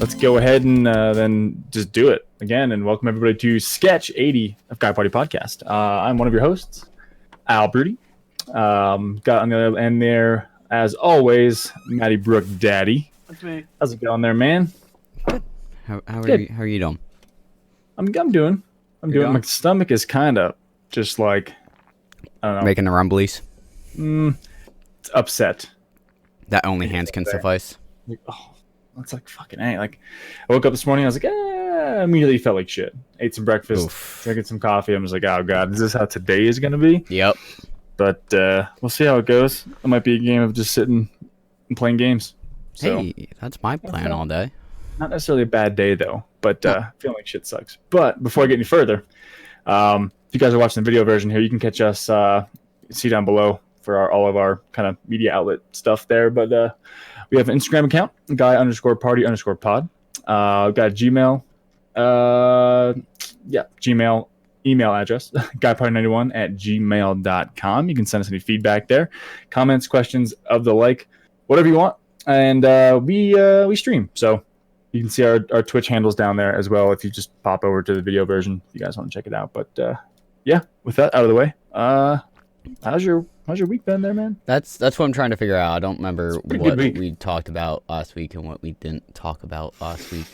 let's go ahead and then just do it again. And welcome everybody to Sketch 80 of Guy Party Podcast. I'm one of your hosts, Al Broody. Got on the other end there, as always, Matty Brook Daddy. That's me. How's it going there, man? How are you doing? I'm doing. My stomach is kind of just like, I don't know. Making the rumblies. It's upset. That only hands can suffice. Like, oh, that's like fucking A. Like, I woke up this morning, I was like, immediately felt like shit. Ate some breakfast, drinking some coffee. I'm just like, oh god, is this how today is gonna be? Yep. But we'll see how it goes. It might be a game of just sitting and playing games. So, Hey, that's my plan all day. not necessarily a bad day though, but feeling like shit sucks. But before I get any further, if you guys are watching the video version here, you can catch us see down below for all of our kind of media outlet stuff there. But we have an Instagram account, guy_party_pod. Got a Gmail, Gmail email address, guyparty91@gmail.com. You can send us any feedback there, comments, questions of the like, whatever you want. And we stream, so you can see our Twitch handles down there as well if you just pop over to the video version if you guys want to check it out. But yeah, with that out of the way, how's your week been there, man? That's what I'm trying to figure out. I don't remember what week. we talked about last week and what we didn't talk about last week.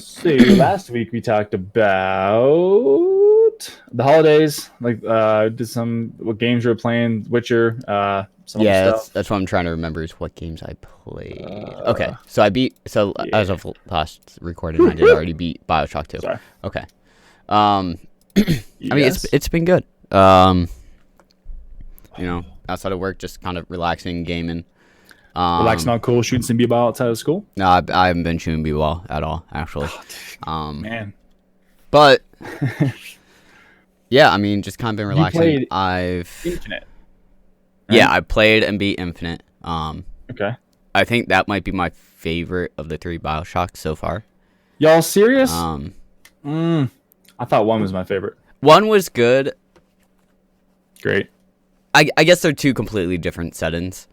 See, last week we talked about the holidays, like did some what games we were playing, Witcher, some other stuff. That's what I'm trying to remember is what games I played. Okay, so I beat. So as of last recording, I did already beat BioShock 2. Sorry. Okay. I mean Yes. it's been good. You know, outside of work, just kind of relaxing, gaming. Relaxing on cool, shooting some b-ball outside of school. No, I haven't been shooting b-ball at all, actually. Man, But yeah, I mean, just kind of been relaxing. played I've Infinite. Yeah, I played and beat Infinite. Okay. I think that might be my favorite of the 3 BioShocks so far. Y'all serious? Um, I thought 1 was my favorite. 1 was good. Great. I guess they're 2 completely different settings.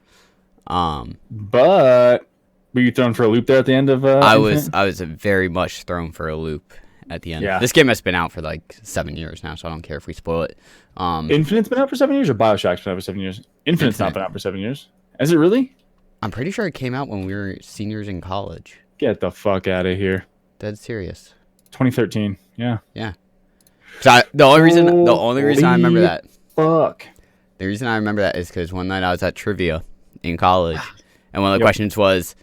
But were you thrown for a loop there at the end of I Infinite? was very much thrown for a loop at the end. Yeah. This game has been out for like 7 years now, so I don't care if we spoil it. Infinite's been out for 7 years, or BioShock's been out for 7 years? Infinite's not Infinite. been out for 7 years. Is it really? I'm pretty sure it came out when we were seniors in college. Get the fuck out of here. Dead serious. 2013. Yeah. So the only reason I remember Holy that. Fuck. The reason I remember that is because one night I was at trivia in college, and one of the questions was,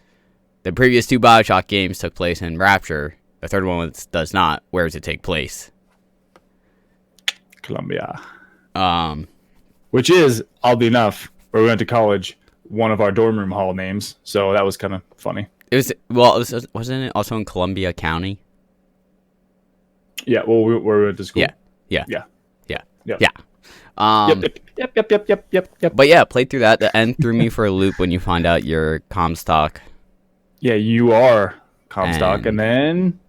the previous 2 BioShock games took place in Rapture. The third one does not. Where does it take place? Columbia. Um, Which is, oddly enough, where we went to college, one of our dorm room hall names. So that was kind of funny. wasn't it also in Columbia County? Yeah, well, where we went to school. Yeah. Yep. Yep. But yeah, played through that. The end threw me for a loop when you find out you're Comstock. Yeah, you are Comstock, and then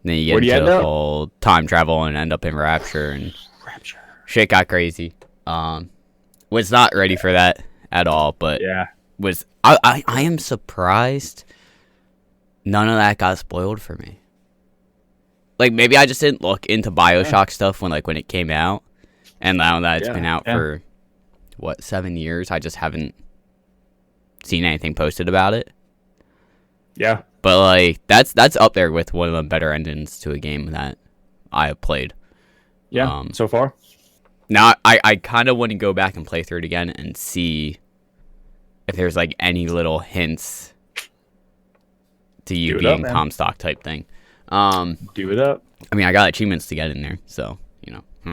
Then you Where get do you into end the up? whole time travel and end up in Rapture, and Rapture. shit got crazy. Was not ready for that at all, but Yeah. I am surprised none of that got spoiled for me. Like, maybe I just didn't look into BioShock stuff when it came out, and now that it's been out for 7 years, I just haven't seen anything posted about it. Yeah. But that's up there with one of the better endings to a game that I have played. Yeah. So far. Now I kind of want to go back and play through it again and see if there's any little hints to you Do it being up, man. Comstock type thing. Do it up. I mean, I got achievements to get in there, so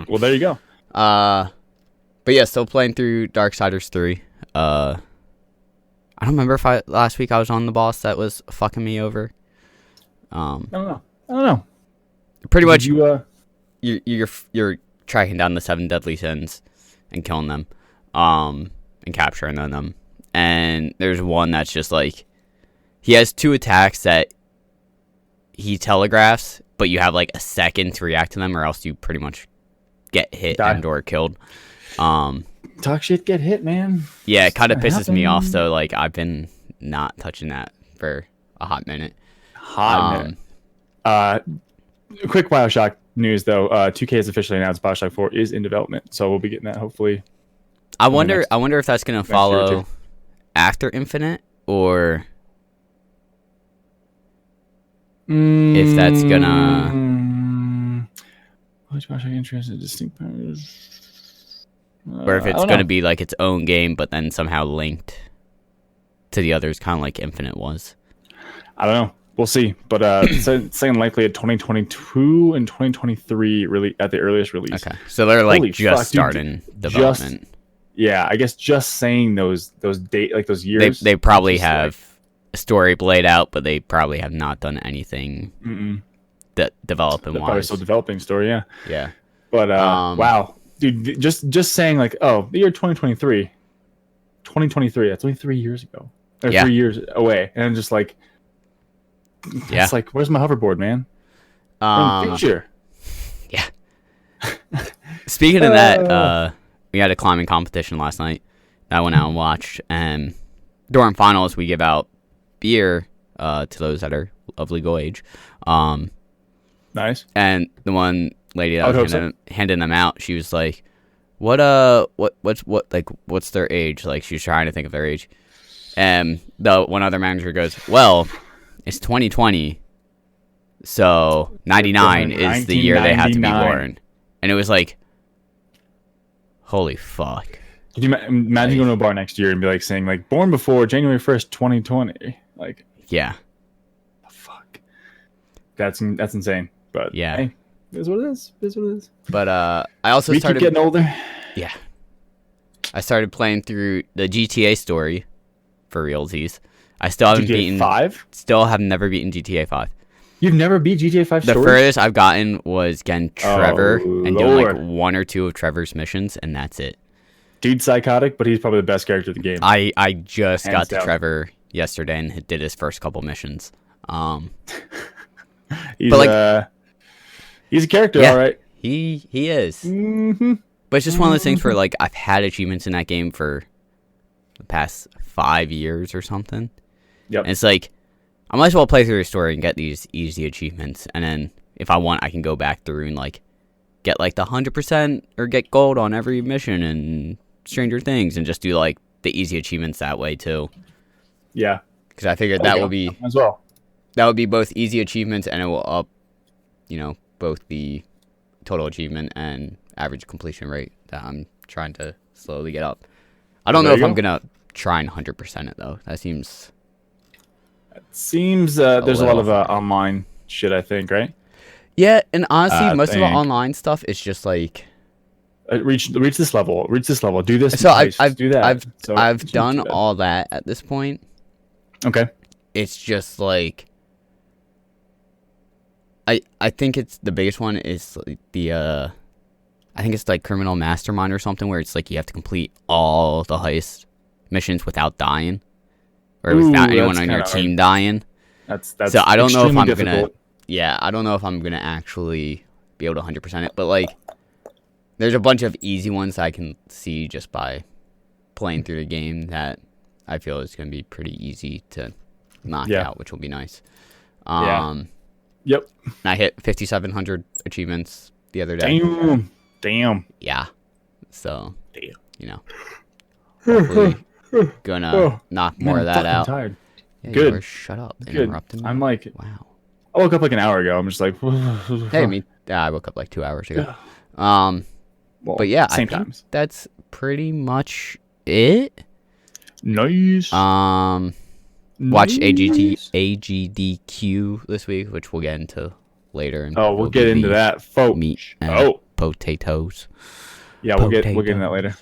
Well, there you go. But yeah, still playing through Darksiders 3. I don't remember if last week I was on the boss that was fucking me over. I don't know. Pretty much, You you're tracking down the 7 deadly sins and killing them, and capturing them. And there's one that's just he has 2 attacks that he telegraphs, but you have a second to react to them, or else you pretty much get hit Die. and or killed. talk shit, get hit, man. Yeah, it kind of It's pisses me gonna off. happen. So I've been not touching that for a hot minute. Hot minute. Quick BioShock news though. 2K has officially announced BioShock 4 is in development, so we'll be getting that hopefully. I wonder if that's gonna year or follow two. after Infinite, or if that's gonna, Which BioShock interested distinct powers? or if I it's don't gonna know. be like its own game, but then somehow linked to the others, kind of like Infinite was. I don't know. We'll see. But it's saying likely at 2022 and 2023 really at the earliest release. Okay, so they're like Holy just fuck, dude, starting development. Yeah, I guess just saying those date like those years. They probably it's just have a story laid out, but they probably have not done anything that development they're probably wise. still developing story. Yeah. Yeah. But wow, dude, just saying like, oh, the year 2023, that's only 3 years ago, or Yeah. 3 years away, and I'm just like, Yeah. it's like, where's my hoverboard, man? We're in the future. Yeah. Speaking of that, we had a climbing competition last night. I went out and watched, and during finals, we give out beer to those that are of legal age. Nice. And the one lady I would that hope was so. handing them out, she was like, what's their age? Like, she was trying to think of their age. And the one other manager goes, well, it's 2020, so 99 is the year they have to be 1999. born. And it was like, holy fuck. Could you imagine going to a bar next year and be like saying like born before January 1st, 2020? Like, Yeah. the fuck. That's insane. But Yeah. hey, it is what it is. It is what it is. But I also We keep started getting older. I started playing through the GTA story for realsies. I still haven't GTA 5? still have never beaten GTA 5. You've never beat GTA 5 The story? furthest I've gotten was getting Trevor and doing like Lord. 1 or 2 of Trevor's missions, and that's it. Dude's psychotic, but he's probably the best character in the game. I just Hands got to down. Trevor yesterday and did his first couple missions. He's but, like- he's a character, Yeah. all right. He is. Mm-hmm. But it's just one of those things where like I've had achievements in that game for the past 5 years or something. Yep. And it's like I might as well play through the story and get these easy achievements, and then if I want, I can go back through and like get like the 100% or get gold on every mission and Stranger Things, and just do like the easy achievements that way too. Yeah. Because I figured There that you will go. be As well. both easy achievements, and it will up, both the total achievement and average completion rate that I'm trying to slowly get up. I don't know There if you I'm go. gonna try and 100% it though. That seems Seems there's a lot of little- online shit, I think, right? yeah. And honestly, most of the think- online stuff is just like. Reach this level. Do this. So twice, I've do that. So I've just done do that. all that at this point. Okay. It's just like I think it's the biggest one is like I think it's like Criminal Mastermind or something, where it's like you have to complete all the heist missions without dying, or without Ooh, anyone that's on your kinda team dying. That's So I don't know if extremely I'm difficult. I don't know if I'm gonna actually be able to 100% it, but like there's a bunch of easy ones I can see just by playing through the game that I feel is gonna be pretty easy to knock Yeah. out, which will be nice. Yeah. Yep. And I hit 5,700 achievements the other day. Damn. Yeah. So, Damn. hopefully gonna knock more Man, of I'm that fucking out. Tired. Yeah, Good. You were, shut up. Good. Interrupting me. I'm like, Wow. I woke up like an hour ago. I'm just like, Hey, I woke up like 2 hours ago. Well, But yeah, I same think times. that's pretty much it. Nice. Watched Nice. AGDQ this week, which we'll get into later. And Oh, we'll it'll get be into the that, folks. meat and Oh, potatoes. yeah, we'll get into Potato. that later.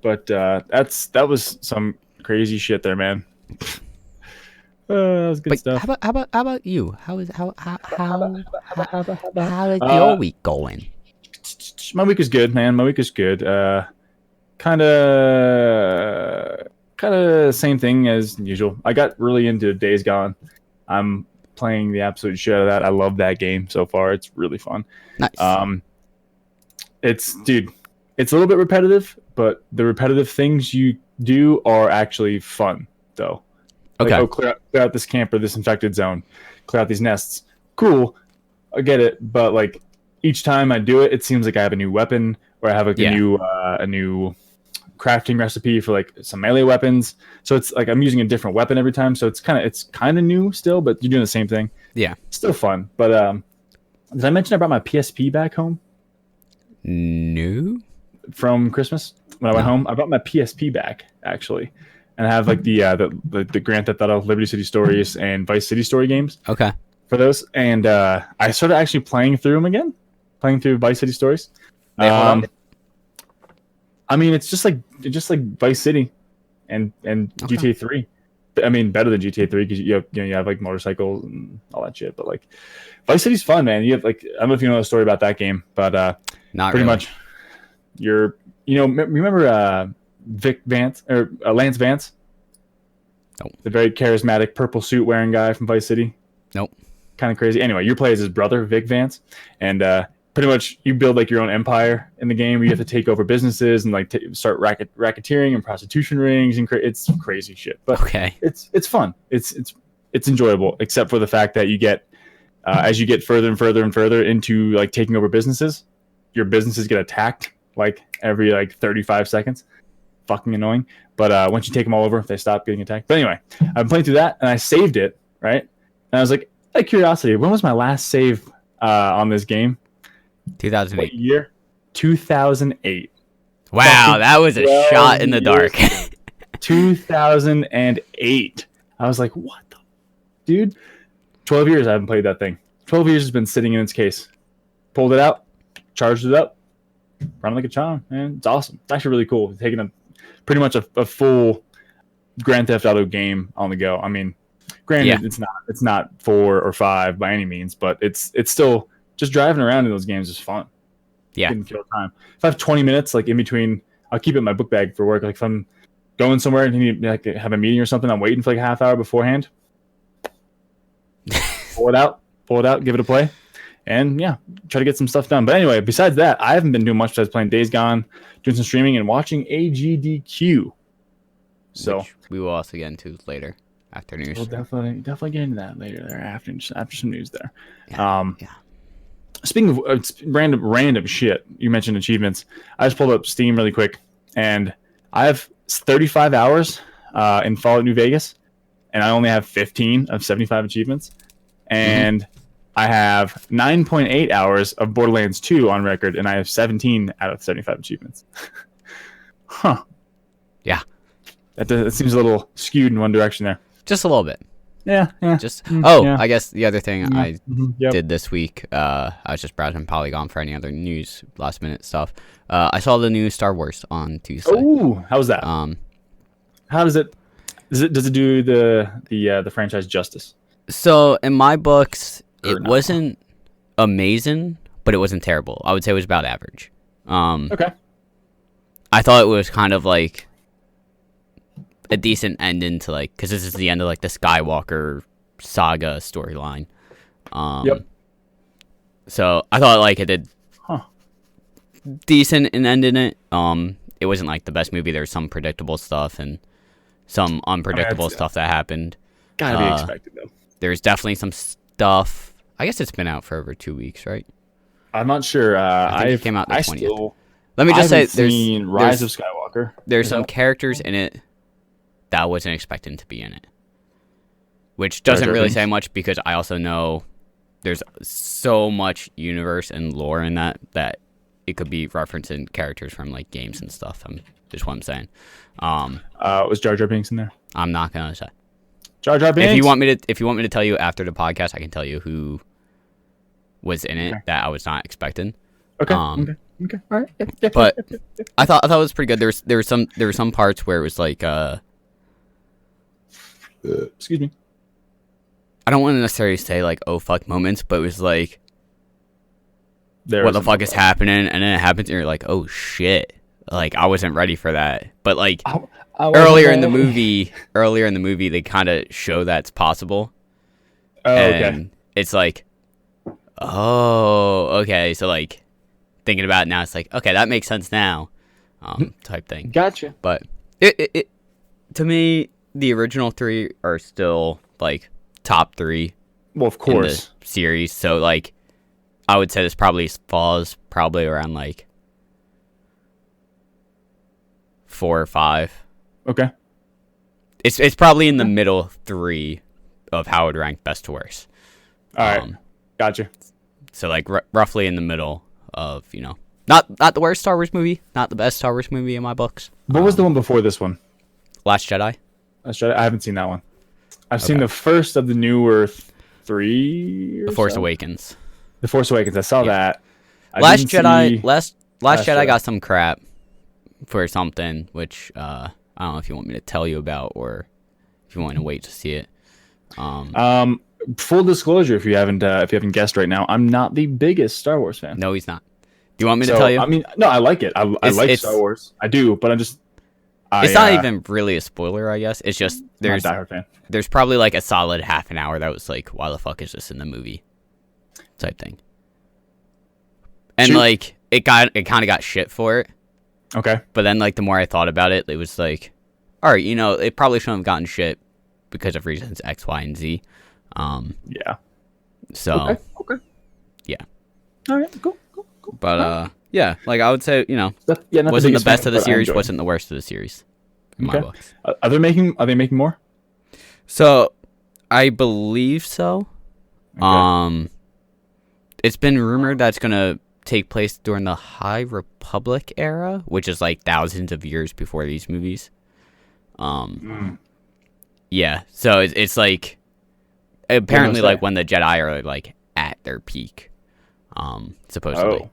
But that was some crazy shit there, man. That was good But stuff. how about you? How is your week going? My week is good, man. My week is good. Kind of same thing as usual. I got really into Days Gone. I'm playing the absolute shit out of that. I love that game so far. It's really fun. Nice. It's a little bit repetitive, but the repetitive things you do are actually fun, though. Like, Okay. oh, clear out this camp or this infected zone, clear out these nests. Cool, I get it, but like each time I do it, it seems like I have a new weapon or I have like Yeah. a new crafting recipe for like some melee weapons. So it's like I'm using a different weapon every time. So it's kind of new still, but you're doing the same thing. Yeah. Still fun. But did I mention I brought my PSP back home No. from Christmas when I went No. home? I brought my PSP back actually, and I have like the Grand Theft Auto, Liberty City Stories, and Vice City Story games Okay. for those. And I started actually playing through them again, playing through Vice City Stories. They hold up? I mean, it's just like Vice City and Okay. GTA 3. I mean, better than GTA 3 because you have like motorcycles and all that shit. But like, Vice City's fun, man. You have like, I don't know if you know the story about that game, but Not pretty really. much, remember Vic Vance or Lance Vance? Nope. The very charismatic purple suit wearing guy from Vice City. Nope. Kind of crazy. Anyway, you play as his brother, Vic Vance, and pretty much you build like your own empire in the game where you have to take over businesses and like start racketeering and prostitution rings and it's crazy shit. But Okay. it's fun. It's enjoyable, except for the fact that you get as you get further and further and further into like taking over businesses, your businesses get attacked like every like 35 seconds. Fucking annoying. But once you take them all over, they stop getting attacked. But anyway, I've been playing through that and I saved it, right? And I was like, out of curiosity, when was my last save on this game? 2008. What year? 2008. Wow, Fucking that was a 12 shot in the dark. 2008. I was like, what the dude? 12 years I haven't played that thing. 12 years has been sitting in its case. Pulled it out, charged it up, running like a charm, man. It's awesome. It's actually really cool. Taking pretty much a full Grand Theft Auto game on the go. I mean, granted, it's not 4 or 5 by any means, but it's still just driving around in those games is fun. Yeah. Didn't kill time. If I have 20 minutes like in between, I'll keep it in my book bag for work. Like if I'm going somewhere and you need like have a meeting or something, I'm waiting for like a half hour beforehand. Pull it out, give it a play, and yeah, try to get some stuff done. But anyway, besides that, I haven't been doing much besides playing Days Gone, doing some streaming, and watching AGDQ. So Which we will also get into later after news. we'll definitely get into that later there after some news there. Yeah. Speaking of random shit, you mentioned achievements. I just pulled up Steam really quick, and I have 35 hours in Fallout New Vegas, and I only have 15 of 75 achievements. And I have 9.8 hours of Borderlands 2 on record, and I have 17 out of 75 achievements. Huh. Yeah. That seems a little skewed in one direction there. Just a little bit. Yeah. Just yeah. I guess the other thing I Yep. did this week, I was just browsing Polygon for any other news, last minute stuff. I saw the new Star Wars on Tuesday. Oh, how's that? How does it do the franchise justice? So in my books, Or it not. wasn't amazing, but it wasn't terrible. I would say it was about average. Okay. I thought it was kind of like a decent ending to like, because this is the end of like the Skywalker saga storyline. Yep. So I thought like it did Huh. decent in ending it. It wasn't like the best movie. There was some predictable stuff and some unpredictable it's- stuff that happened. Gotta be expected though. There's definitely some stuff. I guess it's been out for over 2 weeks, right? I'm not sure. I think it came out the I 20th. still Let me just say haven't seen Rise of Skywalker. there's Is some that- characters in it that I wasn't expecting to be in it, which Jar doesn't Jar really Binks? say much because I also know there's so much universe and lore in that it could be referencing characters from like games and stuff. Just what I'm saying. Was Jar Jar Binks in there? I'm not gonna say. Jar Jar Binks. If you want me to tell you after the podcast, I can tell you who was in it that I was not expecting. Okay. um, Okay. All right. Yeah. But I thought it was pretty good. There were some parts where it was like Excuse me. I don't want to necessarily say like oh fuck moments, but it was like There what was the fuck is happening, and then it happens and you're like oh shit, like I wasn't ready for that. But like earlier in the movie they kind of show that's possible. Oh, okay. And it's like oh okay, so like thinking about it now it's like okay, that makes sense now, type thing. Gotcha. But it to me the original 3 are still like top 3 Well, of in course. the series. So like, I would say this probably falls probably around like 4 or 5. Okay. It's probably in the middle 3 of how I would rank best to worst. All right. Gotcha. So like roughly in the middle of, you know, not the worst Star Wars movie, not the best Star Wars movie in my books. What was the one before this one? Last Jedi? I haven't seen that one. I've seen Okay. the first of the newer 3. The Force Awakens. The Force Awakens. I saw that. I Last didn't Jedi. see- Last Last Jedi Jedi. got some crap for something, which I don't know if you want me to tell you about or if you want to wait to see it. Full disclosure, if you haven't guessed right now, I'm not the biggest Star Wars fan. No, he's not. Do you want me to So, tell you? I mean, no, I like it. I like it's- Star Wars. I do, but it's not even really a spoiler, I guess. It's just there's a diehard fan. there's probably like a solid half an hour that was like, why the fuck is this in the movie? Type thing. And Shoot. like it kind of got shit for it. Okay. But then, like, the more I thought about it, it was like, all right, you know, it probably shouldn't have gotten shit because of reasons X, Y, and Z. Yeah. So, Okay. yeah. All right. Cool. But, yeah, like, I would say, you know, Yeah, not wasn't the biggest best fan, of the but I series, enjoy it. wasn't the worst of the series. In my Okay. books. Are they making more? So, I believe so. Okay. It's been rumored that it's going to take place during the High Republic era, which is, like, thousands of years before these movies. Yeah, so it's like apparently like when the Jedi are like at their peak, supposedly. Oh.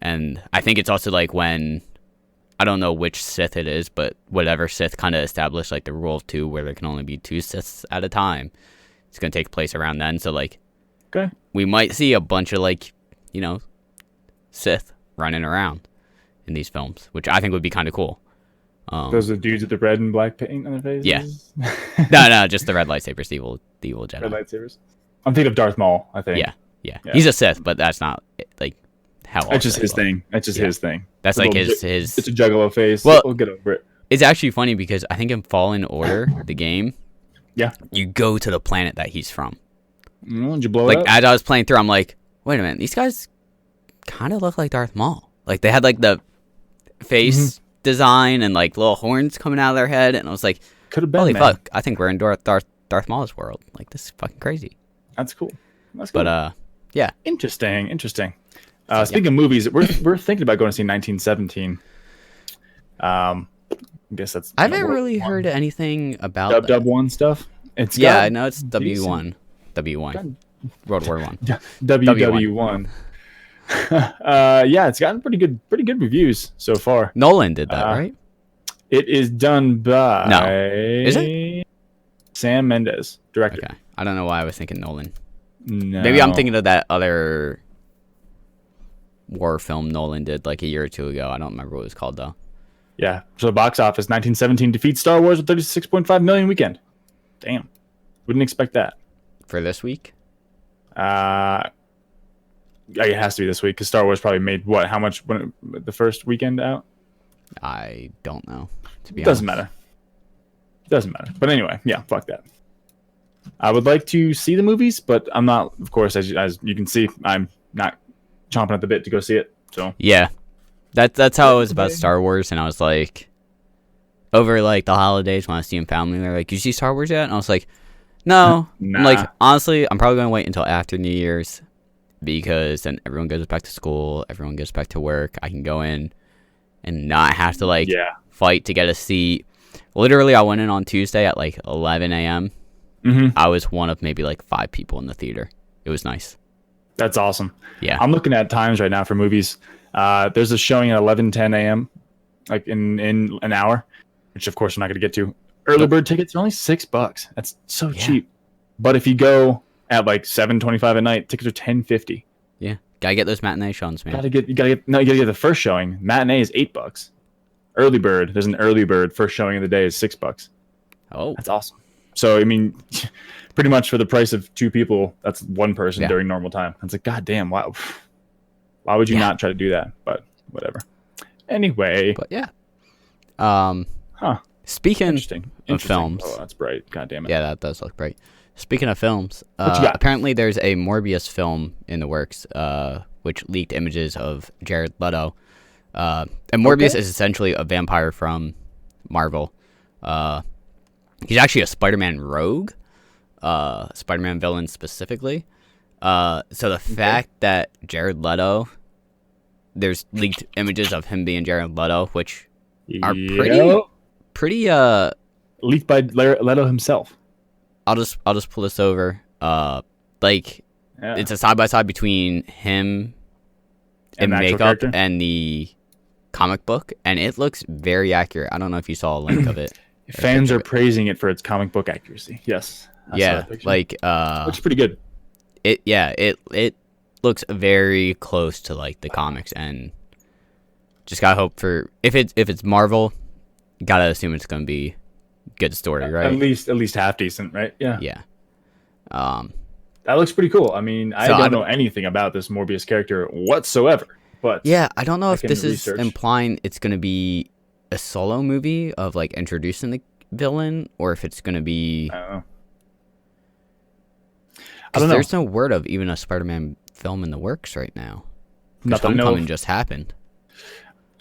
And I think it's also like when I don't know which Sith it is, but whatever Sith kind of established like the rule of 2 where there can only be 2 Siths at a time. It's gonna take place around then, so like Okay. we might see a bunch of like, you know, Sith running around in these films, which I think would be kind of cool. Those are the dudes with the red and black paint on their faces? Yeah. No, just the red lightsabers, the evil Jedi. Red lightsabers. I'm thinking of Darth Maul, I think. Yeah. He's a Sith, but that's not like how. That's just Sith his look. thing. That's just Yeah. his thing. That's It's a like little his. It's a juggalo face. Well- We'll get over it. It's actually funny because I think in Fallen Order, the game, Yeah. you go to the planet that he's from. Did you blow Like it up? as I was playing through, I'm like, wait a minute, these guys kind of look like Darth Maul. Like they had like the face design and like little horns coming out of their head, and I was like, Could have been, holy man. fuck, I think we're in Darth Maul's world. Like this is fucking crazy. That's cool. That's cool. But yeah, Interesting. Speaking of movies, we're thinking about going to see 1917. I guess that's. I haven't World really War heard anything about One. that. Dub 1 stuff. It's Yeah, got I know it's W1. W1. World War 1. WW1. Yeah, it's gotten pretty good reviews so far. Nolan did that, right? It is done by No. Is it? Sam Mendes, director. Okay. I don't know why I was thinking Nolan. No. Maybe I'm thinking of that other war film Nolan did like a year or 2 ago. I don't remember what it was called though. Yeah. So box office 1917 defeats Star Wars with 36.5 million weekend. Damn. Wouldn't expect that. For this week? It has to be this week because Star Wars probably made what? How much when the first weekend out? I don't know. To be Doesn't honest. matter. Doesn't matter. But anyway, yeah, fuck that. I would like to see the movies, but I'm not. Of course, as you can see, I'm not chomping at the bit to go see it. So Yeah. That's how it was about Star Wars, and I was like, over like the holidays when I was seeing family, they're like, "You see Star Wars yet?" And I was like, "No." Nah. I'm like, honestly, I'm probably gonna wait until after New Year's because then everyone goes back to school, everyone goes back to work. I can go in and not have to like yeah. fight to get a seat. Literally, I went in on Tuesday at like 11 a.m. Mm-hmm. I was one of maybe like 5 people in the theater. It was nice. That's awesome. Yeah. I'm looking at times right now for movies. There's a showing at 11:10 a.m. like in an hour, which of course I'm not going to get to. Early bird tickets are only $6. That's so cheap. But if you go at like 7:25 at night, tickets are $10.50. Yeah. Gotta get those matinee shows, man. You gotta get the first showing. Matinee is $8. Early bird, there's an early bird. First showing of the day is $6. Oh. That's awesome. So I mean, pretty much for the price of 2 people, that's 1 person Yeah. during normal time. It's like, God damn, why would you not try to do that? But whatever. Anyway, But yeah. Huh. Speaking Interesting. of films, Oh, that's bright. God damn it. yeah, that does look bright. Speaking of films, What you got? apparently there's a Morbius film in the works, which leaked images of Jared Leto. And Morbius is essentially a vampire from Marvel. He's actually a Spider-Man rogue, Spider-Man villain specifically. So the fact that Jared Leto, there's leaked images of him being Jared Leto, which are pretty leaked by Leto himself. I'll just pull this over. Like Yeah. it's a side by side between him in And the actual makeup character? and the comic book, and it looks very accurate. I don't know if you saw a link of it. Fans picture are of it. praising it for its comic book accuracy. Yes. I saw Yeah, that picture. like looks pretty good. it looks very close to like the comics, and just gotta hope for if it's Marvel, gotta assume it's gonna be good story, right? At least half decent, right? Yeah. Yeah. That looks pretty cool. I mean, I So don't know anything about this Morbius character whatsoever, but Yeah, I don't know I if can this research. is implying it's gonna be a solo movie of like introducing the villain, or if it's gonna be. I don't know. I 'Cause don't know. there's no word of even a Spider-Man film in the works right now. 'Cause Not that I know Homecoming of. just happened.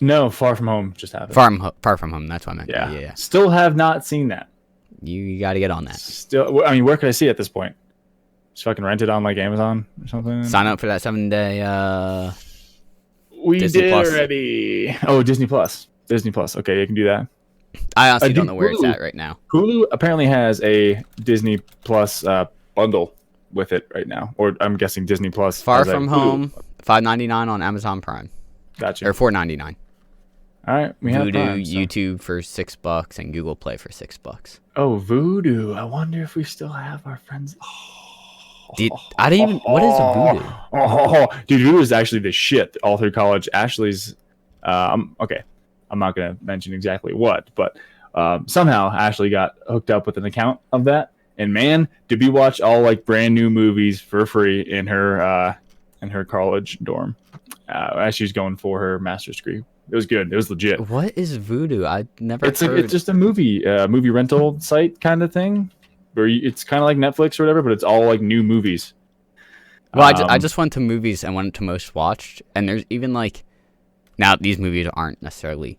No, Far From Home just happened. Far from home. That's what I meant. Yeah. Yeah. Still have not seen that. You got to get on that. Still, I mean, where could I see it at this point? Just fucking rent it on like Amazon or something. Sign up for that 7-day. We Disney did Plus. already. Oh, Disney Plus. Disney Plus. Okay, you can do that. I honestly I don't do know where it's Hulu. at right now. Hulu apparently has a Disney Plus bundle with it right now, or I'm guessing Disney Plus. Far has a from Hulu. home, $5.99 on Amazon Prime, Gotcha. or $4.99. All right, we have Voodoo, Prime, so- YouTube for $6, and Google Play for $6. Oh, Voodoo. I wonder if we still have our friends. I didn't even. What is Voodoo? Dude, Voodoo is actually the shit all through college. Ashley's, okay, I'm not gonna mention exactly what, but somehow Ashley got hooked up with an account of that, and man, did we watch all like brand new movies for free in her college dorm as she was going for her master's degree. It was good. It was legit. What is Voodoo? I never It's heard. it's just a movie rental site kind of thing, where it's kind of like Netflix or whatever, but it's all like new movies. Well, I just went to movies and went to most watched, and there's even like, now these movies aren't necessarily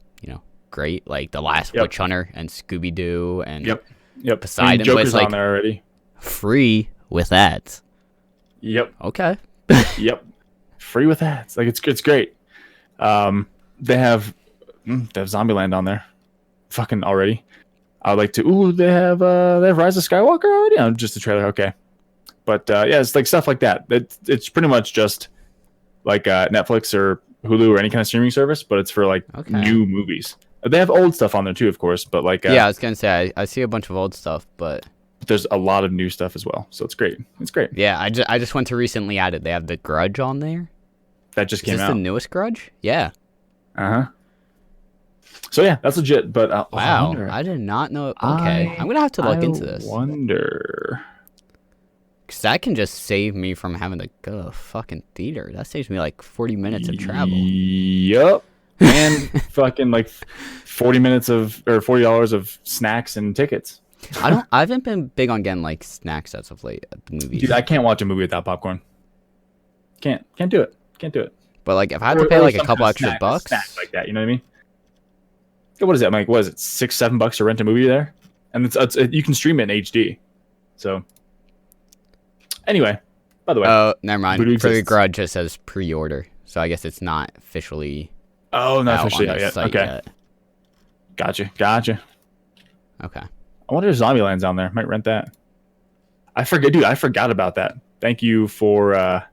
great, like The Last Yep. Witch Hunter and Scooby Doo and Yep. Poseidon, I mean, but Joker's it's like on there already. free with ads. Yep. Okay. Yep. Free with ads. Like it's great. They have Zombieland on there. Fucking already. I would like to. Ooh, they have Rise of Skywalker already. Oh, just the trailer. Okay. But yeah, it's like stuff like that. It's pretty much just like Netflix or Hulu or any kind of streaming service, but it's for like Okay. new movies. They have old stuff on there too, of course, but like Yeah, I was gonna say I see a bunch of old stuff, but there's a lot of new stuff as well. So it's great. It's great. yeah, I just went to recently added. They have The Grudge on there. That just Is came this out. the newest Grudge? Yeah. Uh-huh. So yeah, that's legit. But Wow, I did not know. Okay, I'm gonna have to look into this. Wonder. Cause that can just save me from having to go to a fucking theater. That saves me like 40 minutes of travel. Yup. And fucking like 40 minutes of or $40 of snacks and tickets. I haven't been big on getting like snacks as of late at the movies. Dude, I can't watch a movie without popcorn. Can't do it. Can't do it. But like if I had to pay like a couple extra bucks, snack like that, you know what I mean? Yeah, what is it? Like, what is it? $6-7 to rent a movie there, and you can stream it in HD. So, anyway, by the way, oh, never mind. Voodoo For the exists. Grudge, it says pre-order, so I guess it's not officially oh, not out officially on out the yet. site Okay, yet. gotcha. Okay. I wonder if Zombieland's on there. Might rent that. I forget, dude. I forgot about that. Thank you for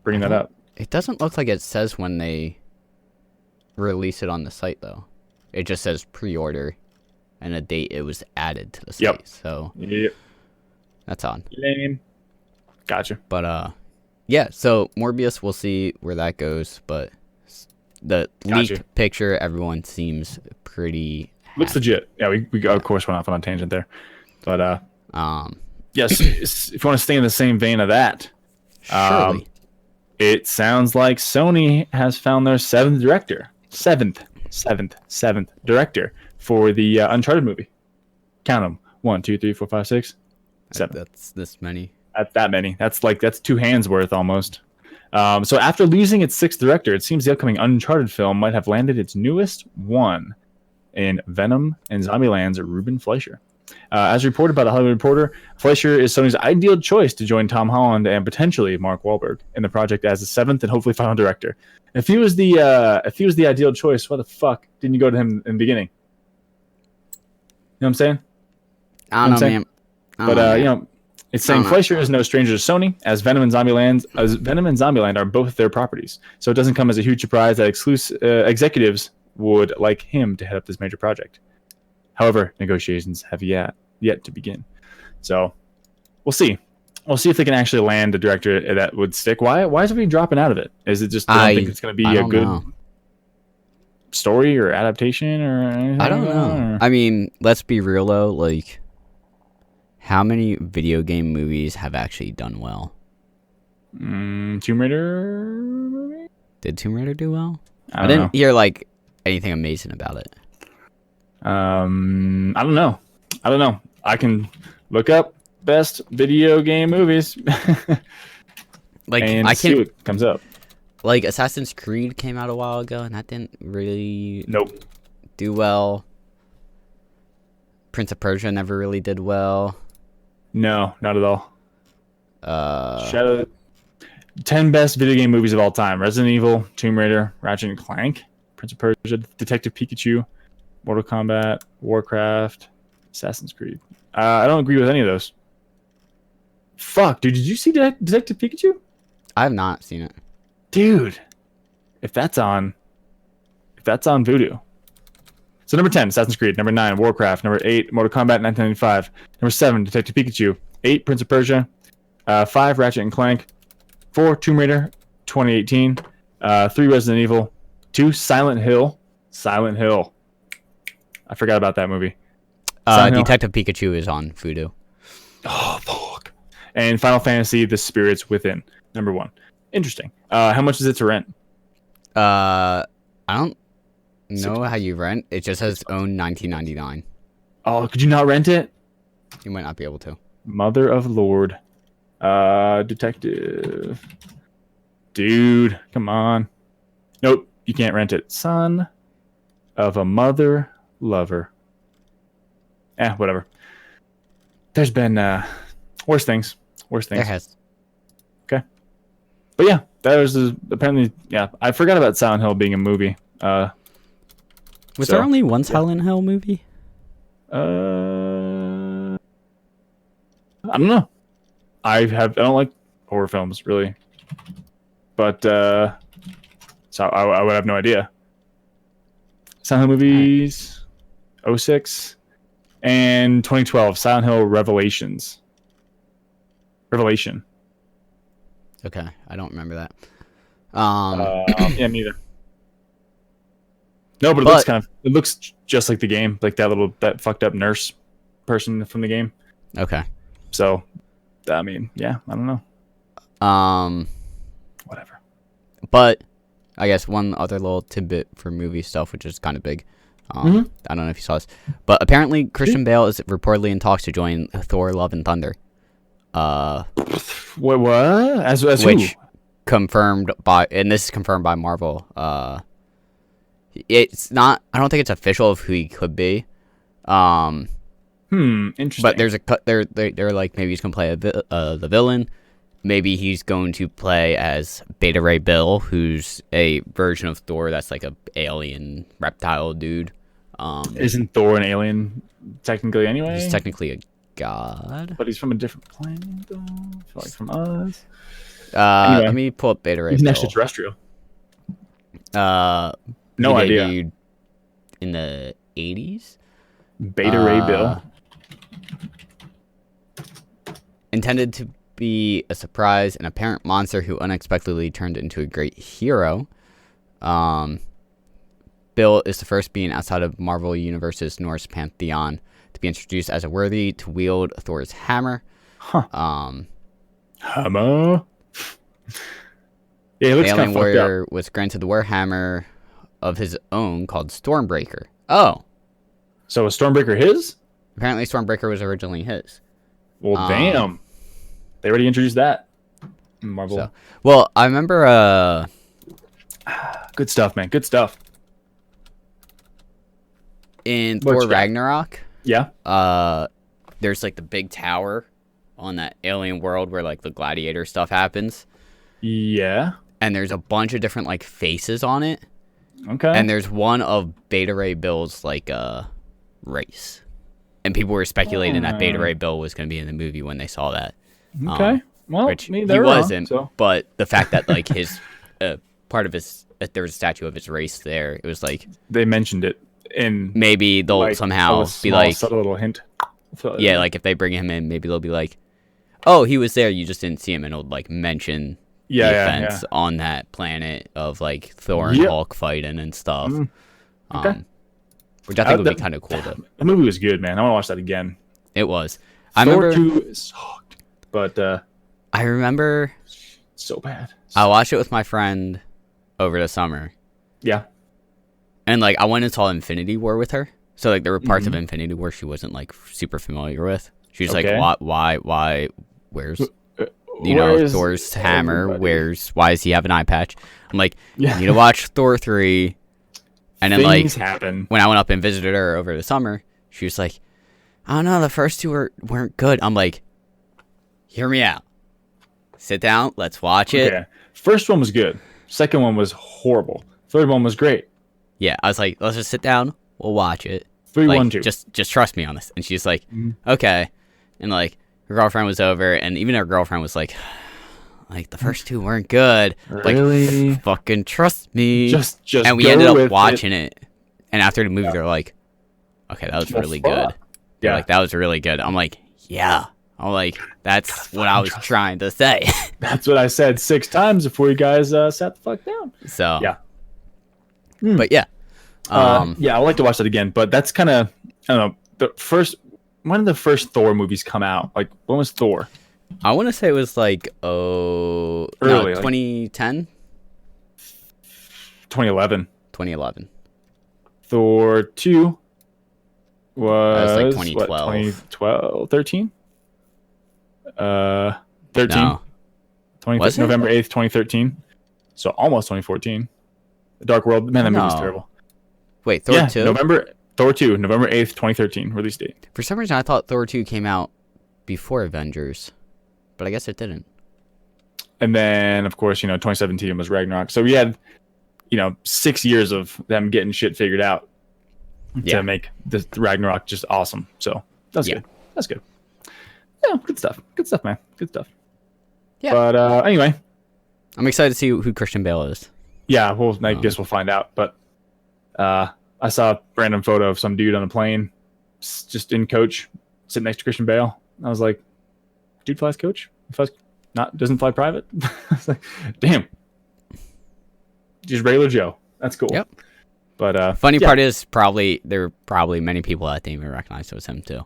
bringing that up. It doesn't look like it says when they release it on the site though. It just says pre-order and a date it was added to the site. Yep. So Yep. that's odd. Lame. Gotcha. But yeah, so Morbius, we'll see where that goes, but the Gotcha. leaked picture, everyone seems pretty Looks happy. legit. Yeah, we of course went off on a tangent there, but yes, if you want to stay in the same vein of that, surely. it sounds like Sony has found their seventh director for the Uncharted movie. Count them: 1, 2, 3, 4, 5, 6, 7. That's this many. That's that many. That's 2 hands worth almost. So after losing its 6th director, it seems the upcoming Uncharted film might have landed its newest one in Venom and Zombieland's Ruben Fleischer. As reported by the Hollywood Reporter, Fleischer is Sony's ideal choice to join Tom Holland and potentially Mark Wahlberg in the project as the 7th and hopefully final director. If he was the ideal choice, why the fuck didn't you go to him in the beginning? You know what I'm saying? I don't know, man. But it's saying Fleischer is no stranger to Sony, as Venom and Zombieland are both their properties. So it doesn't come as a huge surprise that executives would like him to head up this major project. However, negotiations have yet to begin. So we'll see. We'll see if they can actually land a director that would stick. Why is everybody dropping out of it? Is it just they don't think it's going to be a good story or adaptation or anything? I don't know. I mean, let's be real though. Like, how many video game movies have actually done well? Tomb Raider? Did Tomb Raider do well? I didn't hear like anything amazing about it. I don't know. I can look up best video game movies. Like, and I see can't. what comes up. Like, Assassin's Creed came out a while ago, and that didn't really do well. Prince of Persia never really did well. No, not at all. Shadow. 10 best video game movies of all time: Resident Evil, Tomb Raider, Ratchet and Clank, Prince of Persia, Detective Pikachu, Mortal Kombat, Warcraft, Assassin's Creed. I don't agree with any of those. Fuck, dude, did you see Detective Pikachu? I have not seen it. Dude, if that's on Voodoo. So number 10, Assassin's Creed. Number 9, Warcraft. Number 8, Mortal Kombat 1995. Number 7, Detective Pikachu. 8, Prince of Persia. 5, Ratchet and Clank. 4, Tomb Raider 2018. 3, Resident Evil. 2, Silent Hill. Silent Hill. I forgot about that movie. Detective Pikachu is on Voodoo. Oh, fuck. And Final Fantasy, The Spirits Within. Number 1. Interesting. How much is it to rent? I don't know how you rent. It just says own $19.99. Oh, could you not rent it? You might not be able to. Mother of Lord. Detective. Dude, come on. Nope, you can't rent it. Son of a mother lover. Whatever. There's been worse things. There has. Okay. But yeah, that was apparently, yeah, I forgot about Silent Hill being a movie. Was there only one Silent Hill movie? I don't know. I don't like horror films really, but so I would have no idea. Silent Hill movies, 06 and 2012. Silent Hill Revelations. Revelation. Okay, I don't remember that. Yeah, me neither. No, but it looks just like the game, like that fucked up nurse person from the game. Okay. So, I mean, yeah, I don't know. Whatever. But I guess one other little tidbit for movie stuff, which is kind of big. I don't know if you saw this, but apparently Christian Bale is reportedly in talks to join Thor: Love and Thunder. What? As which who? Confirmed by, and this is confirmed by Marvel. It's not. I don't think it's official of who he could be. Interesting. But there's they're like, maybe he's gonna play the villain. Maybe he's going to play as Beta Ray Bill, who's a version of Thor that's like a alien reptile dude. Isn't Thor an alien technically anyway? He's technically a god, but he's from a different planet, though. I feel like from us. Anyway, let me pull up Beta Ray Bill. He's an extraterrestrial. No idea. In the 80s? Beta Ray Bill. Intended to be a surprise, an apparent monster who unexpectedly turned into a great hero. Bill is the first being outside of Marvel Universe's Norse pantheon to be introduced as a worthy to wield Thor's hammer. Hammer? Yeah, it looks Alien kind of Warrior fucked up. was granted the Warhammer of his own called Stormbreaker. Oh. So was Stormbreaker his? Apparently, Stormbreaker was originally his. Well, damn. They already introduced that. Marvel. So, well, I remember. Good stuff, man. Good stuff. In What Thor you got? Ragnarok, Yeah. there's like the big tower on that alien world where like the gladiator stuff happens, Yeah. and there's a bunch of different like faces on it, Okay. and there's one of Beta Ray Bill's like race, and people were speculating that Beta Ray Bill was going to be in the movie when they saw that. Okay. Well, Which I mean, he they were wrong, wasn't, so. but the fact that like his part of his there was a statue of his race there, it was like They mentioned it in maybe they'll like, somehow a be small, like, subtle little hint. So, yeah, like if they bring him in, maybe they'll be like, oh, he was there, you just didn't see him, and it'll like mention the events on that planet of like Thor and Yep. Hulk fighting and stuff. Okay. Which I think would be kind of cool. The movie was good, man. I want to watch that again. It was. I Thor remember. 2 sucked, but I remember. so bad. I watched it with my friend over the summer, Yeah. and like I went and saw Infinity War with her. So like there were parts of Mhm. Infinity War she wasn't like super familiar with. She was Okay. like, why, where's Where's Thor's hammer? everybody? Why does he have an eye patch? I'm like, Yeah. you need to watch Thor 3. And then like Things happen. when I went up and visited her over the summer, she was like, I don't know, the first two weren't good. I'm like, hear me out. Sit down, let's watch it. Okay. First one was good. Second one was horrible. Third one was great. Yeah, I was like, let's just sit down, we'll watch it. 3, Like, 1, 2. just trust me on this. And she's like, Mhm. okay. And like her girlfriend was over, and even her girlfriend was like the first two weren't good. Really? Like, fucking trust me. Just And we go ended up with watching it. And after the movie, they're like, okay, that was Well, really fuck. good. They're Yeah. like, that was really good. I'm like, yeah. I'm like, that's what I was trying to say. That's what I said 6 times before you guys sat the fuck down. So, Yeah. But yeah. Yeah, I'd like to watch that again, but that's kind of, I don't know, when did the first Thor movies come out? Like, when was Thor? I want to say it was like, Early, like- 2010, 2011. 2011. Thor 2 was, like what, 2012. 2012, 13? 13. No. 20, Was it? November 8th, 2013. So almost 2014. The Dark World. Man, that movie was No. terrible. Wait, Thor yeah, 2? Thor 2, November 8th, 2013, release date. For some reason, I thought Thor 2 came out before Avengers. But I guess it didn't. And then, of course, 2017 was Ragnarok. So we had, 6 years of them getting shit figured out Yeah. to make the Ragnarok just awesome. So that's Yeah. good. That's good. Yeah, good stuff. Good stuff, man. Good stuff. Yeah. But anyway, I'm excited to see who Christian Bale is. yeah, I guess we'll find out. But I saw a random photo of some dude on a plane, just in coach, sitting next to Christian Bale. I was like, dude flies coach? Doesn't fly private? I was like, damn. Just regular Joe. That's cool. Yep. But Funny yeah. part is there were probably many people that didn't even recognize it was him too.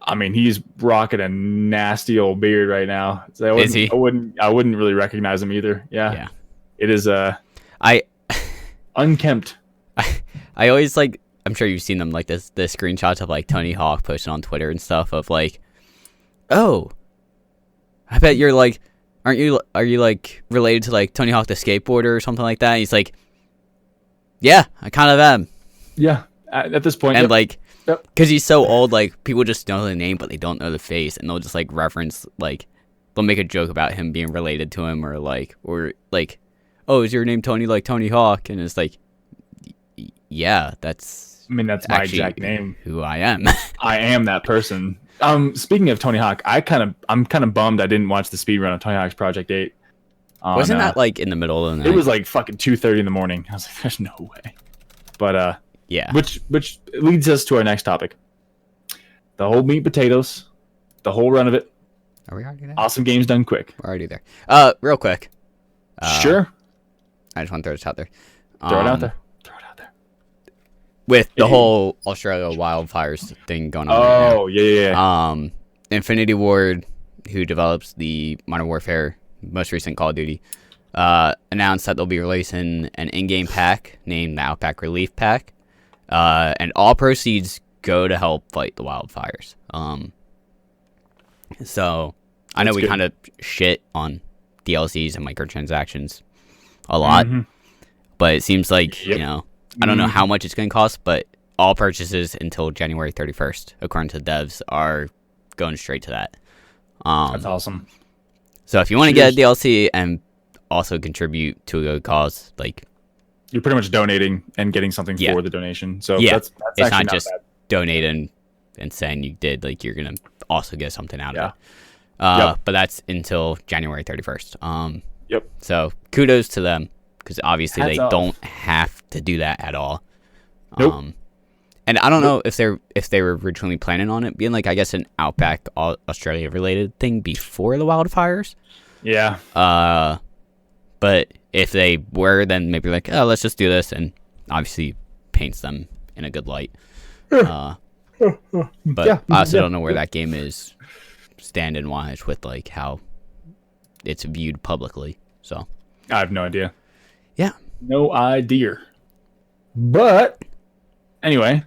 I mean, he's rocking a nasty old beard right now. So Is he? I wouldn't really recognize him either. Yeah. Yeah. It is I unkempt. I always like, I'm sure you've seen them, like the screenshots of like Tony Hawk posted on Twitter and stuff of like, oh, I bet you're like, are you like related to like Tony Hawk the skateboarder or something like that? And he's like, yeah, I kind of am. Yeah. At this point, And yep. like, Yep. because he's so old, like people just know the name, but they don't know the face, and they'll just like reference, like they'll make a joke about him being related to him, or like, oh, is your name Tony, like Tony Hawk? And it's like, yeah, that's I mean, that's my actually exact name. who I am. I am that person. Speaking of Tony Hawk, I'm kind of bummed I didn't watch the speedrun of Tony Hawk's Project 8. Wasn't that like in the middle of the night? It was like fucking 2:30 in the morning. I was like, there's no way. But yeah. which leads us to our next topic. The whole meat and potatoes, the whole run of it. Are we already there? Awesome games done quick. We're already there. Real quick. Sure. I just want to throw this out there. Throw it out there. Throw it out there. With the Yeah. whole Australia wildfires thing going on right now. Oh, yeah. Infinity Ward, who develops the Modern Warfare most recent Call of Duty, announced that they'll be releasing an in-game pack named the Outback Relief Pack, and all proceeds go to help fight the wildfires. So I know That's we good. kind of shit on DLCs and microtransactions a lot, but it seems like Yep. you know, I don't know how much it's going to cost, but all purchases until January 31st, according to the devs, are going straight to that. That's awesome. So if you want to get a DLC and also contribute to a good cause, like You're pretty much donating and getting something Yeah. for the donation. So Yeah. that's it's actually not just bad. donating and saying you did, like you're gonna also get something out Yeah. of it. Yep. But that's until January 31st. Yep. So kudos to them, because obviously Hats they off. don't have to do that at all. Nope. And I don't know if they were originally planning on it being like, I guess, an Outback Australia related thing before the wildfires. Yeah. But if they were, then maybe like, oh, let's just do this, and obviously paints them in a good light. But Yeah, I also yeah. don't know where that game is standing wise with like how it's viewed publicly. So I have no idea. yeah, No idea. But anyway,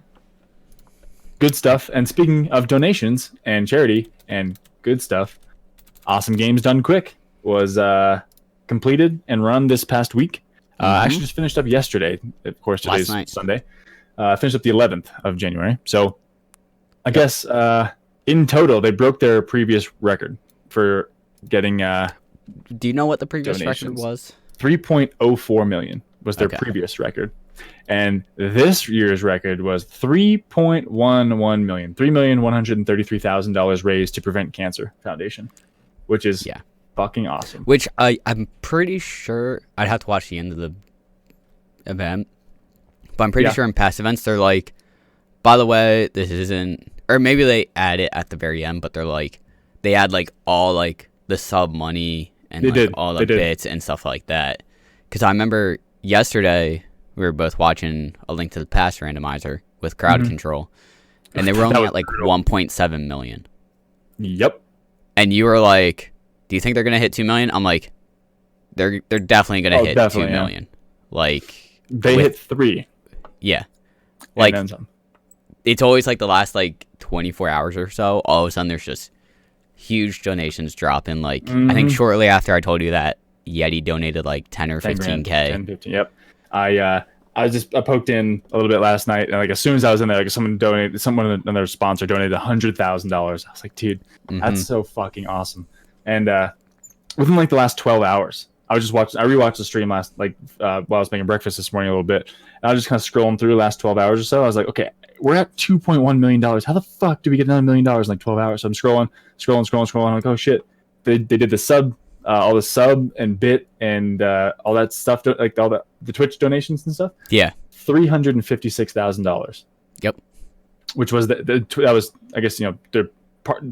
good stuff. And speaking of donations and charity and good stuff, Awesome Games Done Quick was completed and run this past week. Actually just finished up yesterday. Of course, today's night. Sunday. Finished up the 11th of January. So I guess in total, they broke their previous record for getting do you know what the previous record Donations. was? 3.04 million was their Okay. previous record. And this year's record was 3.11 million. $3,133,000 raised to Prevent Cancer Foundation, which is Yeah. fucking awesome. Which I'm pretty sure I'd have to watch the end of the event, but I'm pretty Yeah. sure in past events they're like, by the way, this isn't, or maybe they add it at the very end, but they're like, they add like all like the sub money and They like did. all They the did. bits and stuff like that. Because I remember yesterday we were both watching A Link to the Past randomizer with Crowd Mhm. Control, and they were That only was at like brutal. 1.7 million. Yep. And you were like, "Do you think they're gonna hit 2 million?" I'm like, "They're definitely gonna hit 2 definitely, yeah. million." Like, They With- hit 3. yeah, And like then some. it's always like the last like 24 hours or so. All of a sudden, there's just huge donations dropping. Like, I think Mhm. shortly after I told you that, Yeti donated like 10 or 10 15K. grand, 10, 15. Yep. I poked in a little bit last night, and like as soon as I was in there, like someone another sponsor donated $100,000. I was like, dude, Mhm. that's so fucking awesome. And within like the last 12 hours, I rewatched the stream while I was making breakfast this morning a little bit, and I was just kind of scrolling through the last 12 hours or so. I was like, okay, we're at $2.1 million. How the fuck do we get another $1 million in like 12 hours? So I'm scrolling. I'm like, oh shit, they did the sub. All the sub and bit and all that stuff, like all the Twitch donations and stuff. Yeah. $356,000. Yep. Which was that was, I guess, their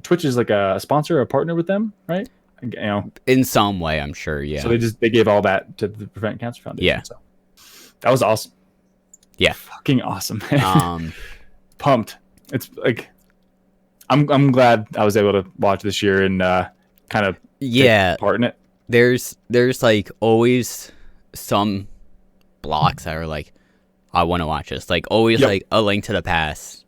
Twitch is like a sponsor or a partner with them, right? In some way, I'm sure. Yeah. So they gave all that to the Prevent Cancer Foundation. Yeah. So that was awesome. Yeah. Fucking awesome. Pumped. It's like I'm glad I was able to watch this year and kind of yeah. take part in it. There's like always some blocks that are like, I want to watch this. Like always, Yep. like A Link to the Past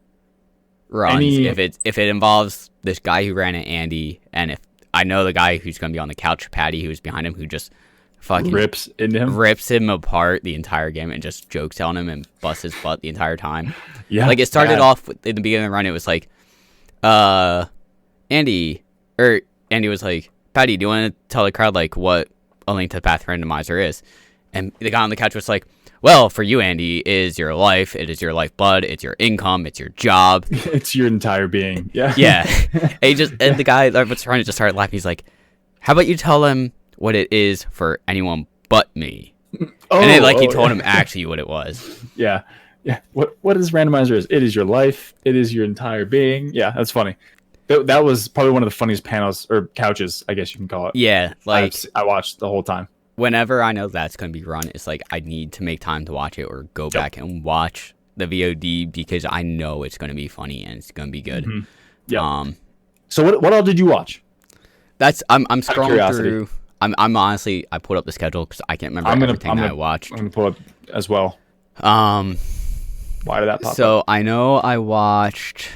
runs. If it involves this guy who ran at Andy, and if I know the guy who's going to be on the couch, Patty, who's behind him, who just fucking Rips into him. rips him apart the entire game and just jokes on him and busts his butt the entire time. Yeah. Like it started yeah. off in the beginning of the run. It was like, Andy was like, Patty, do you want to tell the crowd like what A Link to the Past randomizer is? And the guy on the couch was like, well, for you, Andy, it is your life. It is your lifeblood. It's your income. It's your job. It's your entire being. Yeah. Yeah. And the guy that was trying to just start laughing. He's like, how about you tell him what it is for anyone but me? Oh, And then he told yeah. him actually what it was. Yeah. Yeah. What is randomizer is? It is your life. It is your entire being. Yeah, that's funny. That was probably one of the funniest panels or couches, I guess you can call it. Yeah. Like I watched the whole time. whenever I know that's going to be run, it's like I need to make time to watch it or go back and watch the VOD because I know it's going to be funny and it's going to be good. Mhm. Yeah. So what all did you watch? I'm scrolling curiosity. through. I'm honestly, I pulled up the schedule because I can't remember everything that I watched. I'm gonna pull up as well. Why did that pop up? So I know I watched.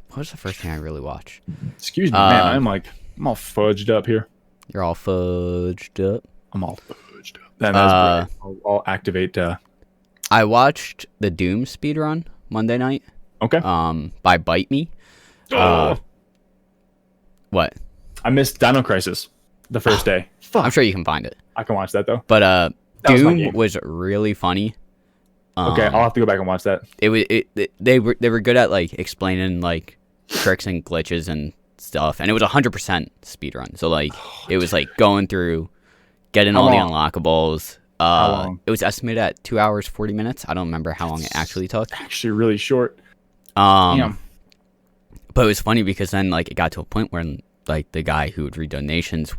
What was the first thing I really watched? Excuse me, man. I'm all fudged up here. You're all fudged up. I'm all fudged up. That's great. I'll activate. I watched the Doom speedrun Monday night. Okay. By Bite Me. What? I missed Dino Crisis the first day. Fuck. I'm sure you can find it. I can watch that though. But That was my Doom game. was really funny. Okay, I'll have to go back and watch that. They were good at like explaining like tricks and glitches and stuff, and it was 100% speedrun. So like it was like going through, getting all the unlockables. How long? It was estimated at 2 hours 40 minutes. I don't remember how long it actually took. Actually, really short. Damn. But it was funny because then like it got to a point where like the guy who would read donations,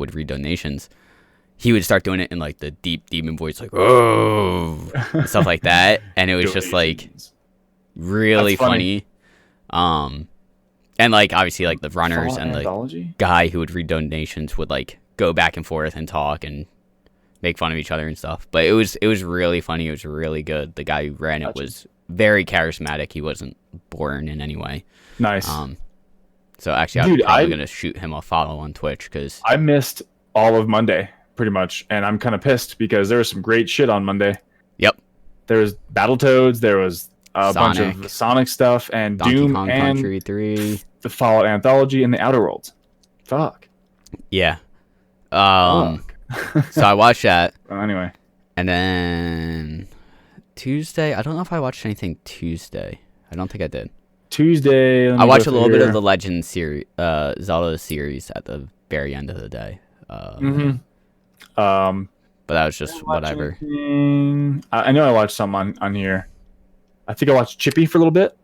he would start doing it in like the deep demon voice, like oh, and stuff like that, and it was just like really funny. And like obviously like the runners and the Anthology? guy who would read donations would like go back and forth and talk and make fun of each other and stuff. But it was really funny. It was really good. The guy who ran it was very charismatic. He wasn't boring in any way. Nice. So actually, I'm probably gonna shoot him a follow on Twitch because I missed all of Monday pretty much, and I'm kind of pissed because there was some great shit on Monday. Yep. There was Battletoads. There was a bunch of Sonic stuff and Donkey Doom Kong and Country 3, the Fallout Anthology and the Outer Worlds. Fuck. Yeah. So I watched that, Well, anyway, and then Tuesday. I don't know if I watched anything Tuesday. I don't think I did. Tuesday. I watched a little bit of the Legend series, Zelda series at the very end of the day. But that was just whatever. I know I watched some on here. I think I watched Chippy for a little bit.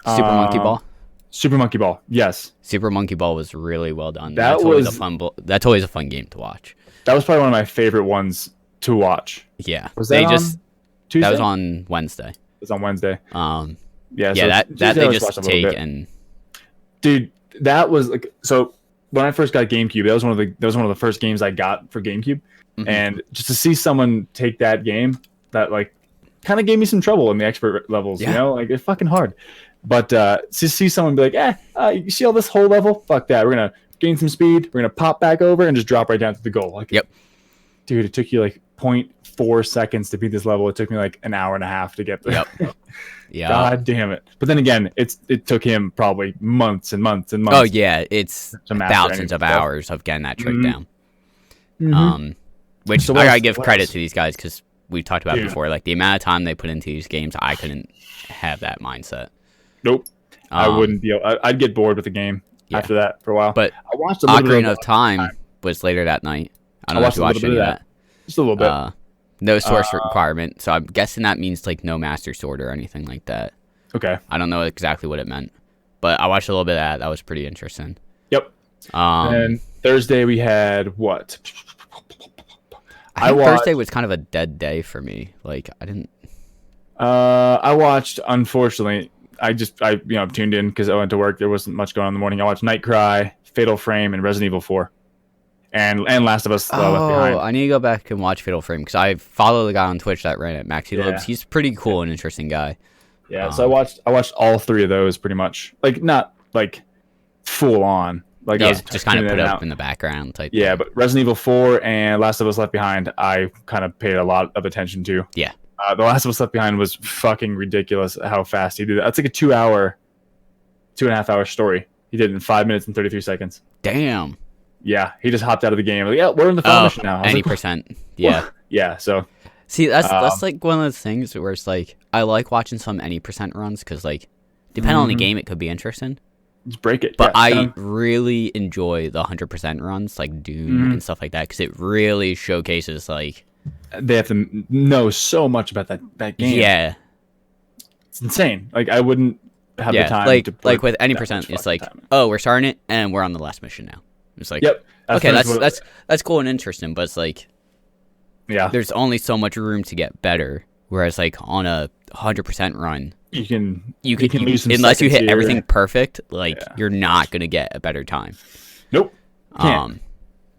Super Monkey Ball. Super Monkey Ball. Yes. Super Monkey Ball was really well done. That's always a fun game to watch. That was probably one of my favorite ones to watch. Yeah. Was that on Tuesday? That was on Wednesday. It was on Wednesday. Yeah, so that Tuesday they I was just watching a little take bit. and Dude, that was like, so when I first got GameCube, that was one of the first games I got for GameCube. Mhm. And just to see someone take that game, that like kind of gave me some trouble in the expert levels, you Yeah. know, like it's fucking hard. But to see someone be like, you see all this whole level? Fuck that. We're gonna gain some speed. We're gonna pop back over and just drop right down to the goal. Like, Yep. Dude, it took you like 0.4 seconds to beat this level. It took me like an hour and a half to get there. Yep. Yeah. God damn it. But then again, it took him probably months and months and months. Oh yeah, it's to master thousands of any stuff. hours of getting that trick Mhm. down. Mhm. Which So I what gotta else- give what credit else? to these guys because we've talked about it Dude. before. Like the amount of time they put into these games, I couldn't have that mindset. Nope. I Um, wouldn't be able, I'd get bored with the game Yeah. after that for a while. But I watched a little bit Ocarina of Time Time. was later that night. I I don't know if watched you a watched little any bit of of that. just a little bit. No source requirement, so I'm guessing that means like no Master Sword or anything like that. Okay. I don't know exactly what it meant, but I watched a little bit of that. That was pretty interesting. Yep. Um, And Thursday we had what? I think watched- Thursday was kind of a dead day for me. Like I didn't. I watched. Unfortunately, I tuned in because I went to work. There wasn't much going on in the morning. I watched Night Cry, Fatal Frame, and Resident Evil 4, and Last of Us: Left Behind. I need to go back and watch Fatal Frame because I follow the guy on Twitch that ran it, Maxi Lobes. He's pretty cool and interesting guy. Yeah, so I watched all three of those pretty much. Like not like full on. Like I Yeah, was just kind of tuning put in it and up out. in the background type. Yeah, thing. but Resident Evil 4 and Last of Us Left Behind, I kind of paid a lot of attention to. Yeah. The Last of Us Left Behind was fucking ridiculous how fast he did that. That's like a 2.5 hour story. He did it in 5 minutes and 33 seconds. Damn. Yeah, he just hopped out of the game. Like, yeah, we're in the final mission now. I was Any like, percent. Yeah. yeah, so See, that's like one of those things where it's like I like watching some any percent runs because like depending on the game, it could be interesting. just break it. But Yeah, I really enjoy the 100% runs, like Doom and stuff like that, because it really showcases like they have to know so much about that game. yeah, It's insane. Like I wouldn't have the time like to put like with any that percent, much it's fucking like time in. oh we're starting it and we're on the last mission now. It's like Yep. okay, pretty much that's cool and interesting, but it's like yeah. there's only so much room to get better. Whereas like on a 100% run, You can unless lose some you seconds hit here. everything perfect, like Yeah. you're not gonna get a better time. Nope.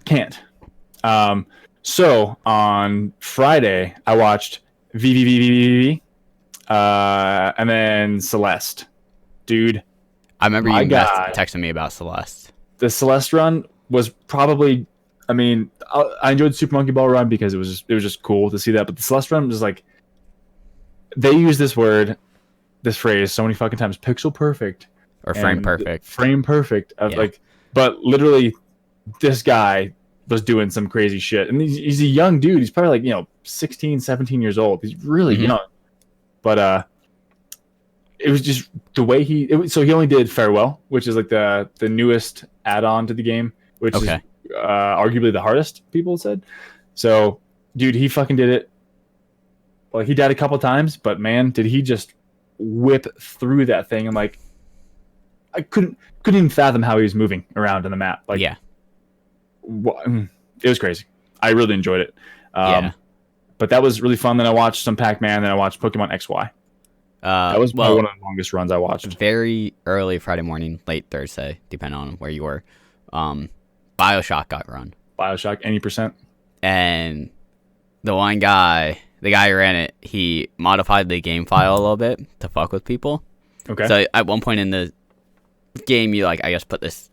Can't. So on Friday I watched VVVVVV. And then Celeste, dude. I remember My you God. texting me about Celeste. The Celeste run was probably. I mean, I enjoyed Super Monkey Ball run because it was just cool to see that. But the Celeste run was like, they use this phrase so many fucking times, pixel perfect Or frame and perfect. frame perfect. Of Yeah. like, but literally, this guy was doing some crazy shit, and he's a young dude. He's probably like 16, 17 years old. He's really Mhm. young, but it was just the way so he only did Farewell, which is like the newest add-on to the game, which is Okay. arguably the hardest, people said. So, dude, he fucking did it. Like, he died a couple times, but man, did he just whip through that thing. And like, I couldn't even fathom how he was moving around in the map. Like, Yeah. It was crazy. I really enjoyed it. Yeah. But that was really fun. Then I watched some Pac-Man, then I watched Pokemon XY. That was probably one of the longest runs I watched. Very early Friday morning, late Thursday, depending on where you were. BioShock got run. BioShock, any percent. And the guy who ran it, he modified the game file a little bit to fuck with people. Okay. So at one point in the game, you I guess put this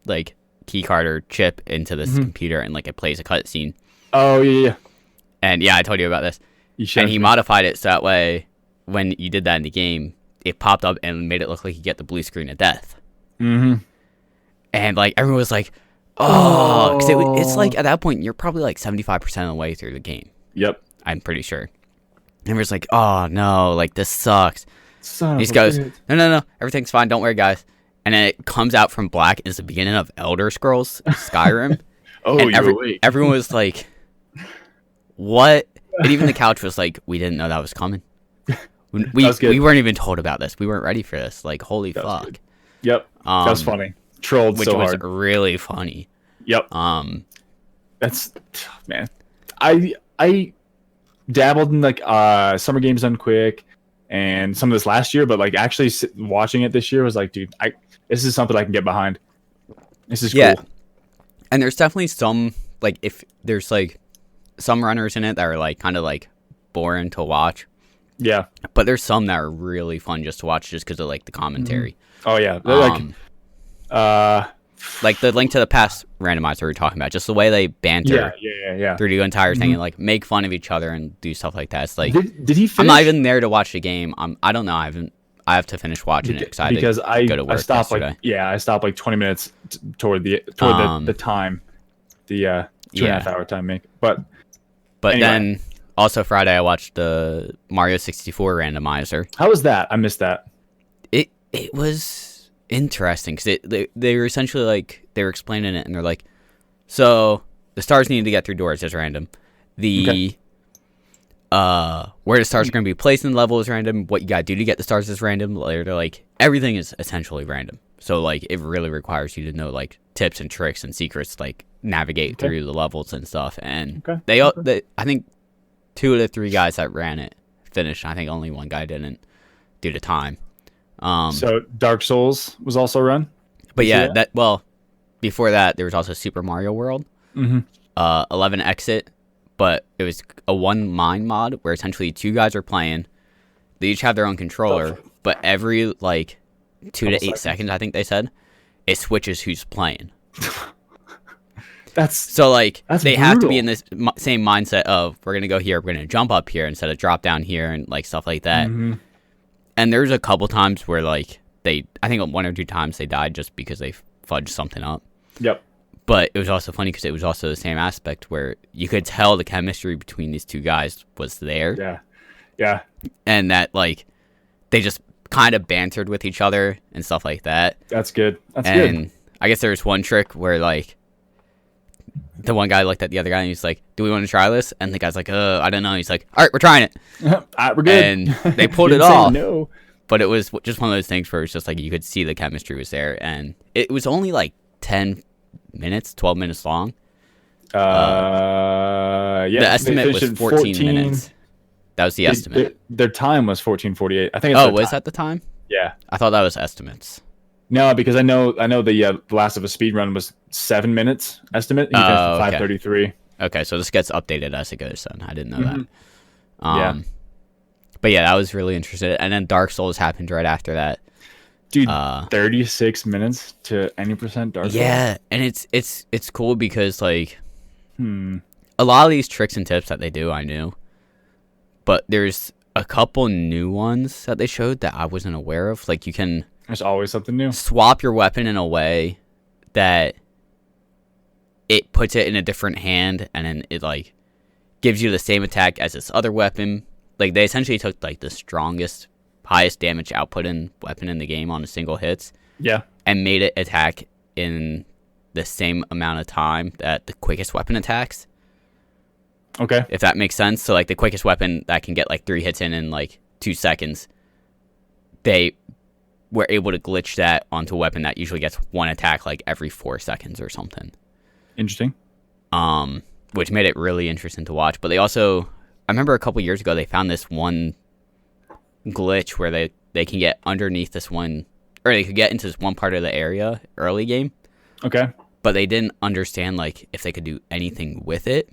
key card or chip into this computer, and it plays a cutscene. Oh yeah. And yeah, I told you about this. And he modified it so that way, when you did that in the game, it popped up and made it look like you get the blue screen of death. Mm-hmm. And everyone was like, "Oh," because it's at that point you're probably 75% of the way through the game. Yep. I'm pretty sure. And everyone's like, "Oh no, this sucks." Son He of a goes, bitch. No, everything's fine. Don't worry, guys. And then it comes out from black. It's the beginning of Elder Scrolls Skyrim. Oh, and you're awake. everyone was like, "What?" And even the couch was like, "We didn't know that was coming. We weren't even told about this. We weren't ready for this. Holy That was fuck." good. Yep. That was funny. Trolled Which so was hard. really funny. Yep. That's man. I dabbled in Summer Games Done Quick and some of this last year, but actually watching it this year was dude, this is something I can get behind. This is cool. And there's definitely some if there's some runners in it that are kind of boring to watch. Yeah. But there's some that are really fun just to watch just because of the commentary. Oh yeah. The Link to the Past randomizer we were talking about, just the way they banter Yeah. through the entire thing and make fun of each other and do stuff like that. It's did he finish? I'm not even there to watch the game. I don't know. I have to finish watching it because I go to work I stopped yesterday. I stopped 20 minutes toward the time, the 2.5 hour time make. But anyway. Then also Friday I watched the Mario 64 randomizer. How was that? I missed that. It was interesting because they were essentially they were explaining it and they're like, so the stars needed to get through doors is random. Where the stars are going to be placed in the level is random. What you got to do to get the stars is random. They're everything is essentially random. So it really requires you to know tips and tricks and secrets navigate through the levels and stuff. And they I think 2 of the 3 guys that ran it finished. I think only one guy didn't due to time. So Dark Souls was also run. But yeah, before that there was also Super Mario World. 11 Exit. But it was a one mine mod where essentially 2 guys are playing. They each have their own controller, but every 2 to 8 seconds, I think they said, it switches who's playing. That's they have to be in this same mindset of we're gonna go here, we're gonna jump up here instead of drop down here and stuff like that. And there's a couple times where I think 1 or 2 times they died just because they fudged something up. Yep. But it was also funny because it was also the same aspect where you could tell the chemistry between these 2 guys was there. Yeah. And that they just kind of bantered with each other and stuff like that. That's good. And I guess there was one trick where the one guy looked at the other guy and he's like, "Do we want to try this?" And the guy's like, I don't know. He's like, "All right, we're trying it." We're good. And they pulled You it didn't say off. No. But it was just one of those things where it's just you could see the chemistry was there, and it was only 10 minutes, 12 minutes long. Yeah. The estimate was 14 minutes. That was the estimate. Their time was 14:48. I think. Was that the time? Yeah. I thought that was estimates. No, because I know the Last of Us speed run was 7 minutes estimate. He finished 5:33. Okay, so this gets updated as it goes. Then I didn't know that. Yeah. But yeah, that was really interesting. And then Dark Souls happened right after that. Dude, 36 minutes to any percent Dark Souls. Yeah, and it's cool because like Hmm. a lot of these tricks and tips that they do, I knew, but there's a couple new ones that they showed that I wasn't aware of. Like you can There's always something new. swap your weapon in a way that it puts it in a different hand, and then it like gives you the same attack as this other weapon. Like they essentially took like the strongest, highest damage output in weapon in the game on a single hits Yeah. and made it attack in the same amount of time that the quickest weapon attacks. Okay. If that makes sense. So like the quickest weapon that can get like 3 hits in like 2 seconds, they were able to glitch that onto a weapon that usually gets one attack like every 4 seconds or something. Interesting. Which made it really interesting to watch. But they also, I remember a couple years ago they found this one glitch where they can get underneath this one, or they could get into this one part of the area early game, Okay. but they didn't understand like if they could do anything with it.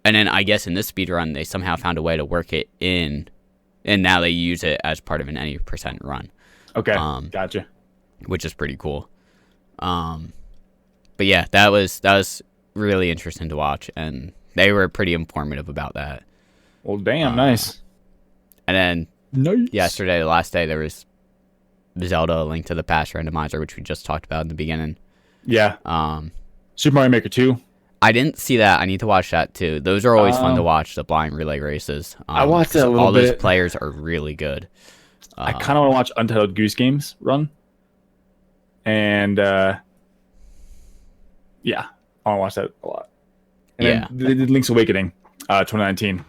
And then I guess in this speedrun, they somehow found a way to work it in, and now they use it as part of an any percent run. Okay. Gotcha. Which is pretty cool. But yeah, that was really interesting to watch, and they were pretty informative about that. Well, damn, nice. And then Nice. yesterday, the last day, there was Zelda: A Link to the Past randomizer, which we just talked about in the beginning. Yeah. Super Mario Maker 2. I didn't see that. I need to watch that too. Those are always fun to watch, the blind relay races. I watched it a little all those bit. players are really good. I kind of want to watch Untitled Goose Games run. And, yeah, I want to watch that a lot. And Yeah. then they did Link's Awakening 2019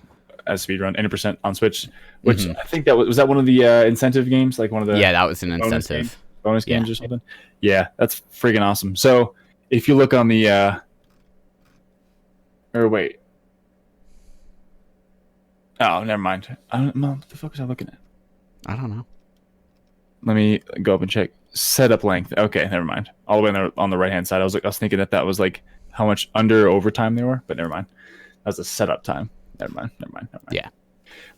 as speedrun, 80% on Switch, which I think that was that one of the incentive games? Like one of the Yeah, that was an bonus incentive. bonus games or something? Yeah, that's freaking awesome. So if you look on the... or wait. Oh, never mind. I don't know. What the fuck was I looking at? I don't know. Let me go up and check. Setup length. Okay, never mind. All the way on the right hand side. I was thinking that was like how much under overtime they were, but never mind. That was the setup time. Never mind. Yeah.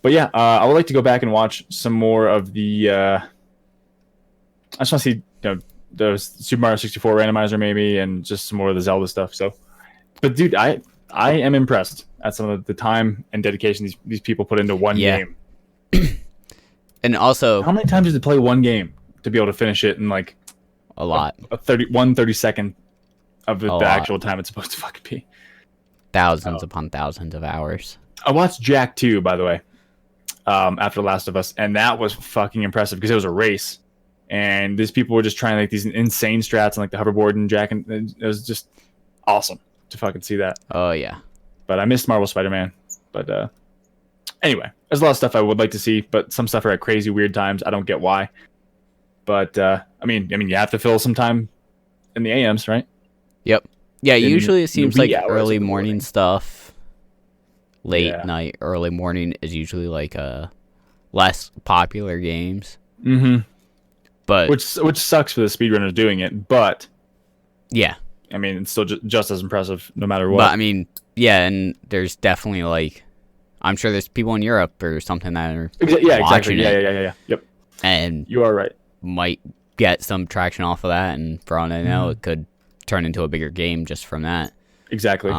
But yeah, I would like to go back and watch some more of the. I just want to see the Super Mario 64 randomizer maybe, and just some more of the Zelda stuff. So, but dude, I am impressed at some of the time and dedication these people put into one game. And also, How many times did they play one game to be able to finish it in like a lot. a 30-second of the lot. actual time it's supposed to fucking be? Thousands upon thousands of hours. I watched Jack 2, by the way, after Last of Us, and that was fucking impressive because it was a race, and these people were just trying like these insane strats and like the hoverboard and Jack, and it was just awesome to fucking see that. Oh, yeah. But I missed Marvel Spider-Man. But anyway, there's a lot of stuff I would like to see, but some stuff are at crazy weird times. I don't get why. But I mean, you have to fill some time in the AMs, right? Yep. Yeah, In usually it the seems wee like hours early of the morning morning. stuff. Late Yeah. night, early morning is usually like less popular games. Mm-hmm. But Which sucks for the speedrunners doing it, but yeah. I mean, it's still just as impressive no matter what. But I mean, yeah, and there's definitely like, I'm sure there's people in Europe or something that are Yeah, exactly. watching it Yeah. Yep. and You are right. might get some traction off of that, and for all I know, Mm-hmm. it could turn into a bigger game just from that. Exactly.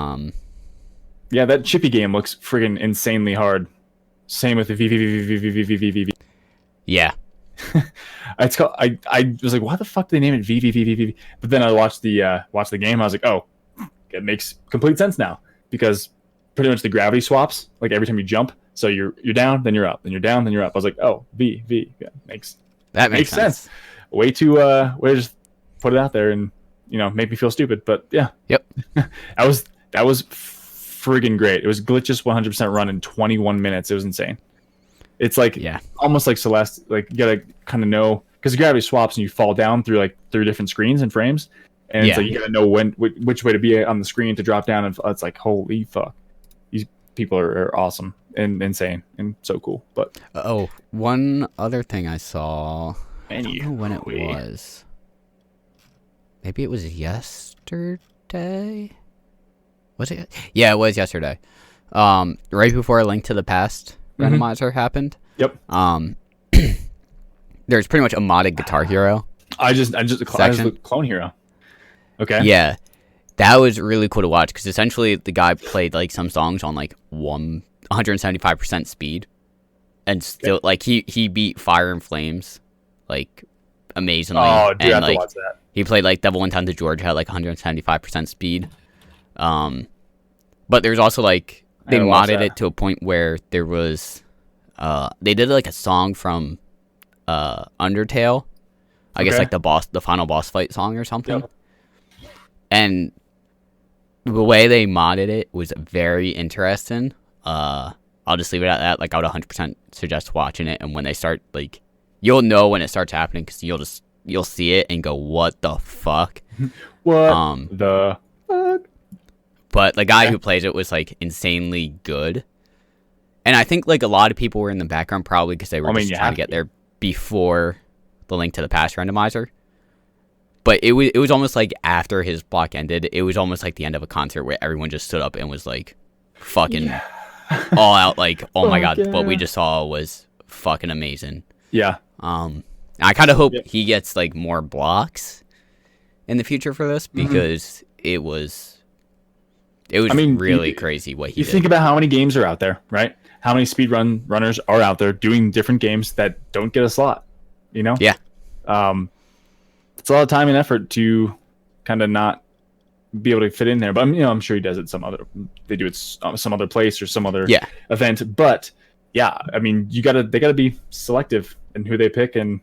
Yeah, that chippy game looks friggin' insanely hard. Same with the VVVVVVVVVV. Yeah. It's called. I was like, why the fuck do they name it VVVVVV? But then I watched the game. I was like, oh, it makes complete sense now because pretty much the gravity swaps like every time you jump. So you're down, then you're up, then you're down, then you're up. I was like, oh, V. Yeah, That makes sense. Way to just put it out there and make me feel stupid. But yeah. Yep. that was friggin' great. It was glitches 100% run in 21 minutes. It was insane. It's like almost like Celeste. Like you gotta kind of know because gravity swaps and you fall down through different screens and frames, and it's like you gotta know which way to be on the screen to drop down. And it's like holy fuck, these people are awesome and insane and so cool. But one other thing I saw. I don't know when it Anyway. was. Maybe it was yesterday. Was it? Yeah, it was yesterday. Right before A Link to the Past randomizer happened. Yep. There's pretty much a modded Guitar Hero. I just Clone Hero. Okay. Yeah, that was really cool to watch because essentially the guy played like some songs on like 175% speed, and still like he beat Fire and Flames like amazingly. Oh, dude, I have like, to watch that. He played like Devil Went Down to Georgia at like 175% speed. But there's also like they modded it to a point where there was they did like a song from Undertale. I guess like the final boss fight song or something. Yep. And the way they modded it was very interesting. I'll just leave it at that. Like I would 100% suggest watching it, and when they start like you'll know when it starts happening because you'll see it and go, what the fuck? What the fuck? But the guy who plays it was like insanely good. And I think like a lot of people were in the background probably because they were just trying to get there before the Link to the Past randomizer. But it was almost like after his block ended, it was almost like the end of a concert where everyone just stood up and was like fucking all out like, oh my god, what we just saw was fucking amazing. Yeah. I kind of hope he gets like more blocks in the future for this because it was really crazy what he did. You think about how many games are out there, right? How many speedrun runners are out there doing different games that don't get a slot, you know? Yeah. It's a lot of time and effort to kind of not be able to fit in there. But I'm sure he does it some other place or some other event. But yeah, I mean, they gotta be selective in who they pick and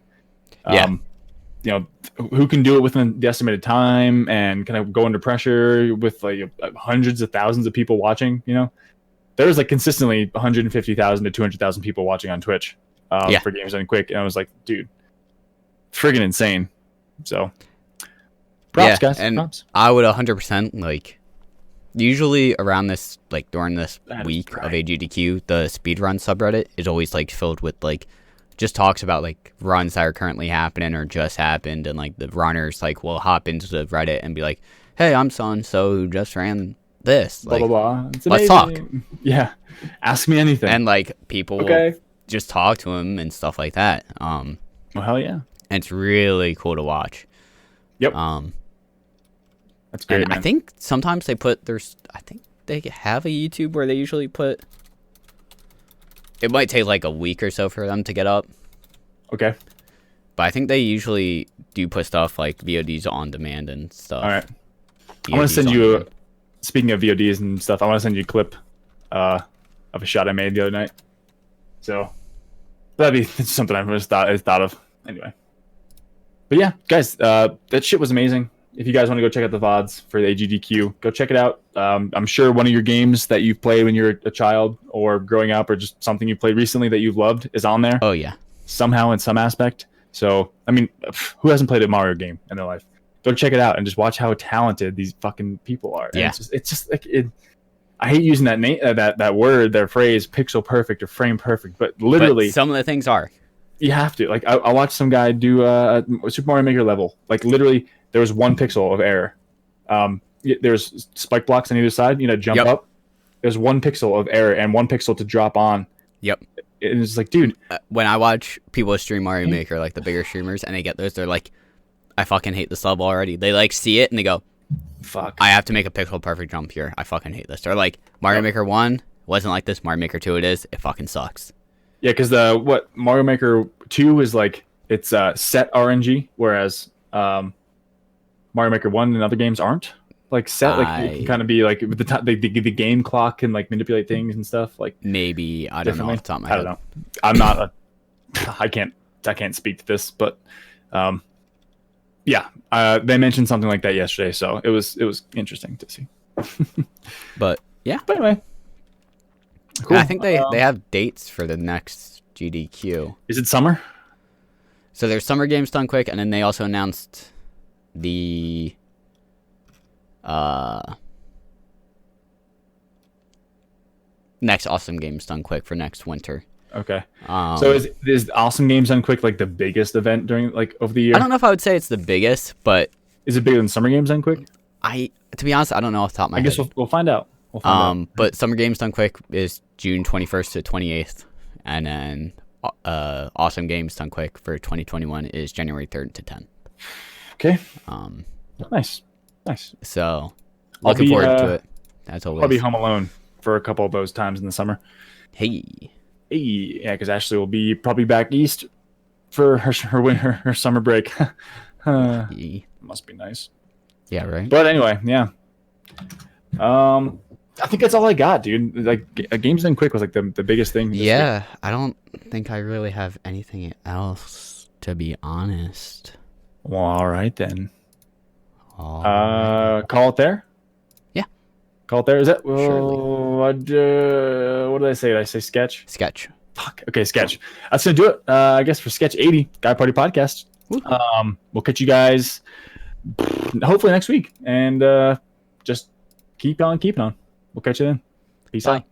who can do it within the estimated time and kind of go under pressure with like hundreds of thousands of people watching. There's like consistently 150,000 to 200,000 people watching on Twitch for games ending quick, and I was like, dude, friggin' insane. So props, guys. And props. I would 100% like usually around this like during this week of AGDQ, the speedrun subreddit is always like filled with like just talks about like runs that are currently happening or just happened, and like the runners like will hop into the Reddit and be like, hey, I'm so and so who just ran this, blah like, blah blah. It's let's talk. Yeah, ask me anything. And like people will just talk to him and stuff like that. Well, hell yeah. And it's really cool to watch. Yep. That's great, man. I think sometimes they have a YouTube where they usually put. It might take like a week or so for them to get up. Okay. But I think they usually do put stuff like VODs on demand and stuff. All right. I want to send you, speaking of VODs and stuff, I want to send you a clip of a shot I made the other night. So that'd be something I just thought of. Anyway. But yeah, guys, that shit was amazing. If you guys want to go check out the VODs for the AGDQ, go check it out. I'm sure one of your games that you've played when you're a child or growing up or just something you played recently that you've loved is on there. Oh, yeah. Somehow in some aspect. So, I mean, who hasn't played a Mario game in their life? Go check it out and just watch how talented these fucking people are. Yeah. It's just like I hate using that word, that phrase, pixel perfect or frame perfect, but literally. But some of the things are. You have to. Like, I watched some guy do a Super Mario Maker level. Like, literally, there was 1 pixel of error. There's spike blocks on either side, jump up. There's 1 pixel of error and 1 pixel to drop on. Yep. It's like, dude. When I watch people stream Mario Maker, like the bigger streamers, and they get those, they're like, I fucking hate this level already. They, like, see it, and they go, fuck. I have to make a pixel perfect jump here. I fucking hate this. They're like, Mario Maker 1 wasn't like this. Mario Maker 2 it is. It fucking sucks. Yeah, because Mario Maker 2 is like, it's set RNG, whereas Mario Maker 1 and other games aren't like set. Like, it can kind of be like with the game clock can like manipulate things and stuff. Like, maybe, I don't know off the top of my head. I don't know. I'm not I can't speak to this, but yeah, they mentioned something like that yesterday, so it was interesting to see. But yeah. But anyway. Cool. I think they have dates for the next GDQ. Is it summer? So there's Summer Games Done Quick, and then they also announced the next Awesome Games Done Quick for next winter. Okay. So is Awesome Games Done Quick like the biggest event during like over the year? I don't know if I would say it's the biggest, but is it bigger than Summer Games Done Quick? To be honest, I don't know off the top of my head. I guess we'll find out. But Summer Games Done Quick is June 21st to 28th and then Awesome Games Done Quick for 2021 is January 3rd to 10th. Okay. Um, Nice. So I'll looking be, forward to it. As always. I'll be home alone for a couple of those times in the summer. Hey. Yeah, because Ashley will be probably back east for her summer break. Must be nice. Yeah, right. But anyway, yeah. I think that's all I got, dude. Like, Games Done Quick was like the biggest thing. Yeah, I don't think I really have anything else, to be honest. Well, all right then. Alright. Call it there. Yeah. Call it there. Is that? Surely. What did I say? Did I say sketch? Sketch. Fuck. Okay, sketch. That's gonna do it. I guess for sketch 80, Guy Party Podcast. Woo. We'll catch you guys hopefully next week, and just keep on keeping on. We'll catch you then. Peace Bye. out.